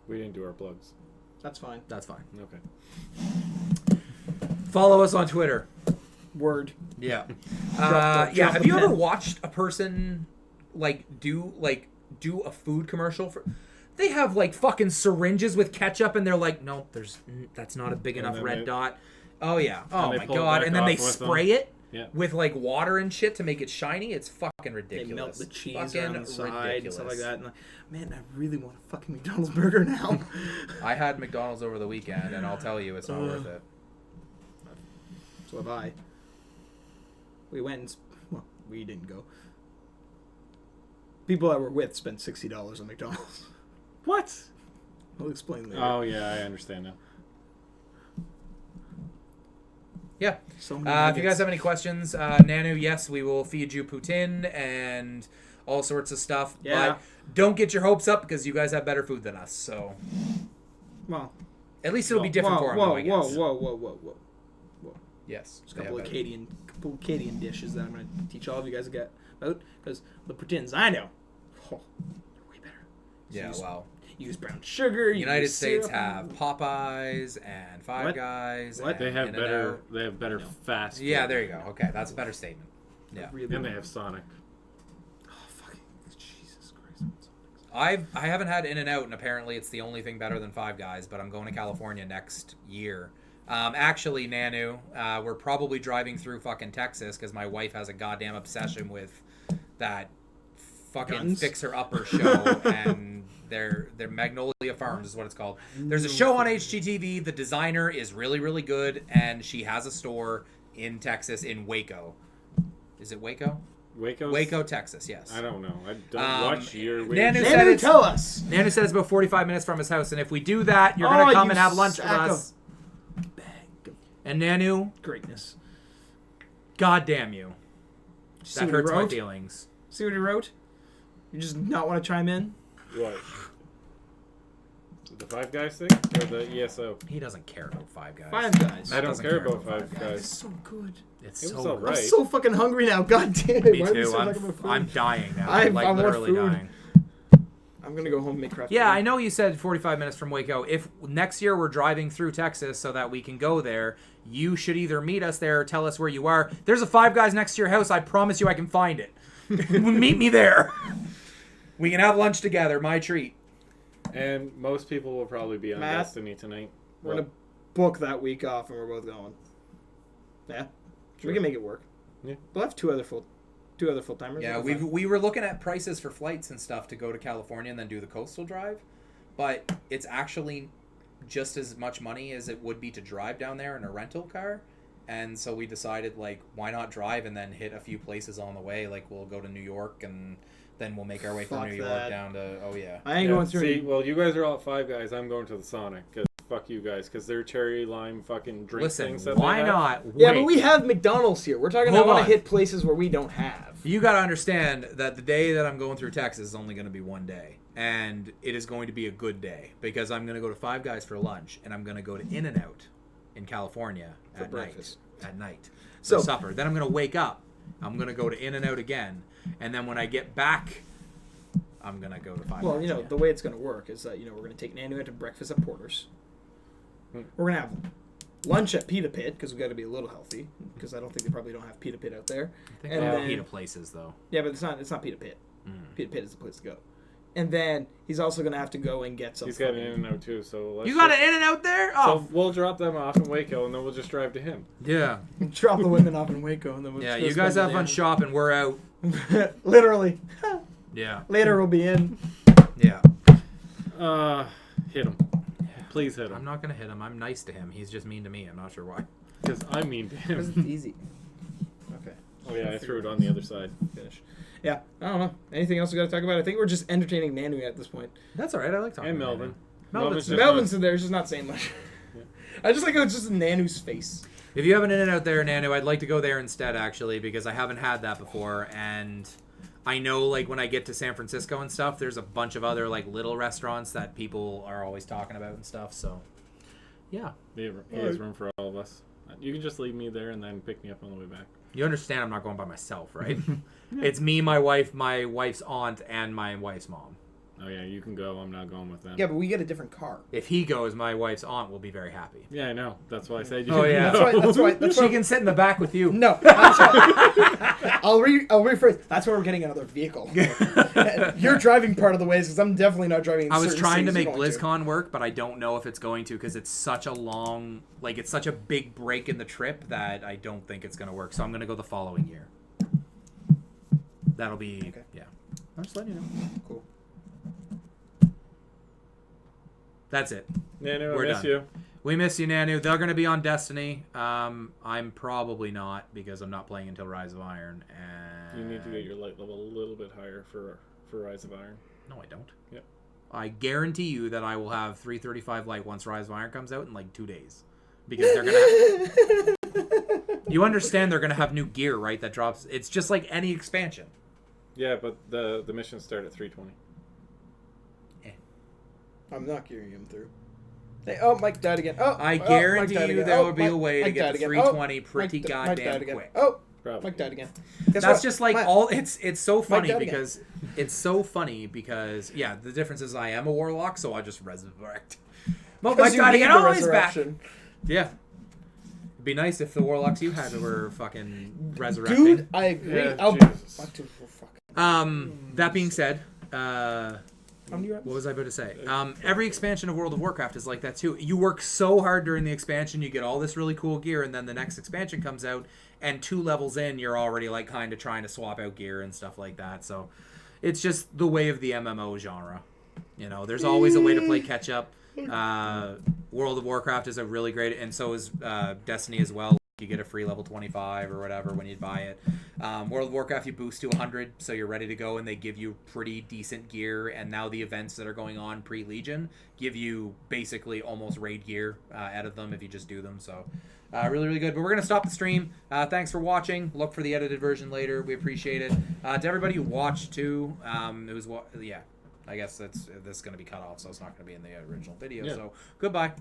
We didn't do our plugs.
That's fine.
That's fine.
Okay.
Follow us on Twitter.
Word.
Yeah.
Drop
Have
the
you ever
pen.
watched a person do a food commercial for? They have like fucking syringes with ketchup, and they're like, no, that's not a big enough
then
red
they-
dot. Oh yeah. Oh
they
my
pull it
god.
back
And then they
off with
spray it.
Yeah.
With like water and shit to make it shiny. It's fucking
They
ridiculous.
melt the cheese
fucking
around the side and stuff like
ridiculous.
that. And like, man, I really want a fucking McDonald's burger now.
I had McDonald's over the weekend, and I'll tell you, it's not worth it.
So have I. We went and well, we didn't go. People I were with spent $60 on McDonald's.
What?
I'll explain later.
Oh, yeah, I understand now.
So
Yeah.
many
If you
nuggets.
guys have any questions, Nanu, yes, we will feed you poutine and all sorts of stuff.
Yeah.
But don't get your hopes up because you guys have better food than us. So
Well,
at least it'll be different for them.
whoa,
though, I guess.
whoa.
Yes.
There's a couple of Acadian dishes that I'm going to teach all of you guys about, because the pretends I know, they're way better.
Yeah, well.
Use brown sugar.
United States
syrup.
have Popeyes and Five Guys.
What?
And
They have better.
In-N-Out.
They have better fast.
Yeah,
food.
there you go. Okay, that's a better statement. Yeah.
Really
And they have Sonic.
Oh, fucking Jesus Christ.
I haven't had In-N-Out, and apparently it's the only thing better than Five Guys, but I'm going to California next year. Actually, Nanu, we're probably driving through fucking Texas because my wife has a goddamn obsession with that fucking fixer-upper show, and they're Magnolia Farms is what it's called. There's a show on HGTV. The designer is really, really good, and she has a store in Texas in Waco. Is it Waco? Waco, Texas, yes.
I don't know. I don't watch your.
Nanu, tell us.
Nanu said it's about 45 minutes from his house, and if we do that, you're going to come and have lunch with us. And Nanu,
greatness.
God damn you. That hurts my feelings.
See what he wrote? You just not want to chime in?
What? The Five Guys thing or the ESO?
He doesn't care about Five Guys.
Five Guys.
I don't care about Five Guys.
It's so good.
It's
It was
so
all right.
I'm so fucking hungry now. God damn it.
Me
Why are we
too.
so talking about food?
I'm dying now.
I
I'm like
want
literally
food.
dying.
I'm gonna go home and make craft.
Yeah,
food.
I know you said 45 minutes from Waco. If next year we're driving through Texas so that we can go there, you should either meet us there or tell us where you are. There's a Five Guys next to your house. I promise you I can find it. Meet me there. We can have lunch together. My treat.
And most people will probably be on
Matt,
Destiny tonight.
We're gonna book that week off, and we're both going. Yeah, sure. We can make it work.
Yeah,
we'll have two other full timers.
Yeah, we were looking at prices for flights and stuff to go to California and then do the coastal drive, but it's actually just as much money as it would be to drive down there in a rental car. And so we decided, like, why not drive and then hit a few places on the way? Like, we'll go to New York and then we'll make our way from New York down to,
I ain't going through.
See, well, you guys are all at Five Guys. I'm going to the Sonic. Cause fuck you guys, because they're cherry lime fucking drink things.
Listen, why not?
Yeah, but we have McDonald's here. We're talking. I want to hit places where we don't have.
You got to understand that the day that I'm going through Texas is only going to be one day, and it is going to be a good day because I'm going to go to Five Guys for lunch, and I'm going to go to In-N-Out in California
for
at
breakfast.
For supper. Then I'm going to wake up. I'm going to go to In-N-Out again, and then when I get back, I'm going to go to Five Guys.
Well, you know, the way it's going to work is that, you know, we're going to take Nanu out to breakfast at Porter's. We're going to have lunch at Pita Pit because we got to be a little healthy because I don't think they probably don't have Pita Pit out there.
I think they have Pita places, though.
Yeah, but it's not Pita Pit. Pita Pit is the place to go. And then he's also going to have to go and get some.
He's got an In-N-Out too, so
you got an In-N-Out there? Oh,
so we'll drop them off in Waco, and then we'll just drive to him.
Yeah.
Drop the women off in Waco, and then we'll.
Yeah, you guys have fun shopping. We're out.
Literally.
Yeah.
Later we'll be in.
Yeah.
Hit him. Please hit him.
I'm not gonna hit him. I'm nice to him. He's just mean to me. I'm not sure why.
Because I'm mean to
Because
him.
it's easy. Okay.
Oh yeah, I threw it on the other side.
Finish. Yeah, I don't know. Anything else we got to talk about? I think we're just entertaining Nanu at this point.
That's all right. I like talking.
And
about
Melvin.
Melvin's in there. He's just not saying much.
Yeah.
I just like how it's just Nanu's face.
If you have an In-N-Out there, Nanu, I'd like to go there instead, actually, because I haven't had that before, and I know, like, when I get to San Francisco and stuff, there's a bunch of other, like, little restaurants that people are always talking about and stuff, so, yeah.
He has room for all of us. You can just leave me there and then pick me up on the way back.
You understand I'm not going by myself, right? Yeah. It's me, my wife, my wife's aunt, and my wife's mom.
Oh yeah, you can go. I'm not going with them.
Yeah, but we get a different car.
If he goes, my wife's aunt will be very happy.
Yeah, I know. That's why I said you.
Oh yeah,
that's why.
She can sit in the back with you.
No, that's why. I'll rephrase. That's why we're getting another vehicle. You're driving part of the ways because I'm definitely not driving.
I was trying to make BlizzCon work, but I don't know if it's going to because it's such a long, like it's such a big break in the trip that I don't think it's going to work. So I'm going to go the following year. That'll be yeah. I'm just letting you know.
Cool.
That's it.
Nanu,
We're
I miss
done.
you.
We miss you, Nanu. They're going to be on Destiny. I'm probably not because I'm not playing until Rise of Iron. And
You need to get your light level a little bit higher for Rise of Iron.
No, I don't.
Yep.
I guarantee you that I will have 335 light once Rise of Iron comes out in like 2 days. Because they're going to have... You understand they're going to have new gear, right? That drops... It's just like any expansion.
Yeah, but the missions start at 320.
I'm not gearing him through. Mike died again. Oh,
I
Mike
guarantee
died
you
again.
there
Oh,
would be a way to
Mike
get
died
the
again.
320
Oh,
pretty
Mike
goddamn
died again.
quick.
Oh,
Probably.
Mike died again. Guess
That's
what?
just like
Mike-
all. It's so funny
died again.
because it's so funny because the difference is I am a warlock, so I just resurrect. But Mike
you
died
need
again.
the
Oh, he's back.
resurrection.
Yeah. It'd be nice if the warlocks you had were fucking resurrecting.
Dude, I agree.
Yeah,
Oh,
Jesus.
fuck.
That being said,
How many reps?
what was I about to say? Every expansion of World of Warcraft is like that too. You work so hard during the expansion, you get all this really cool gear, and then the next expansion comes out, and 2 levels in, you're already like kind of trying to swap out gear and stuff like that. So it's just the way of the MMO genre. You know, there's always a way to play catch up. World of Warcraft is a really great, and so is Destiny as well. You get a free level 25 or whatever when you buy it. World of Warcraft, you boost to 100, so you're ready to go, and they give you pretty decent gear. And now the events that are going on pre-Legion give you basically almost raid gear out of them if you just do them. So really, really good. But we're going to stop the stream. Thanks for watching. Look for the edited version later. We appreciate it. To everybody who watched, too, it was, I guess this is going to be cut off, so it's not going to be in the original video.
Yeah.
So goodbye.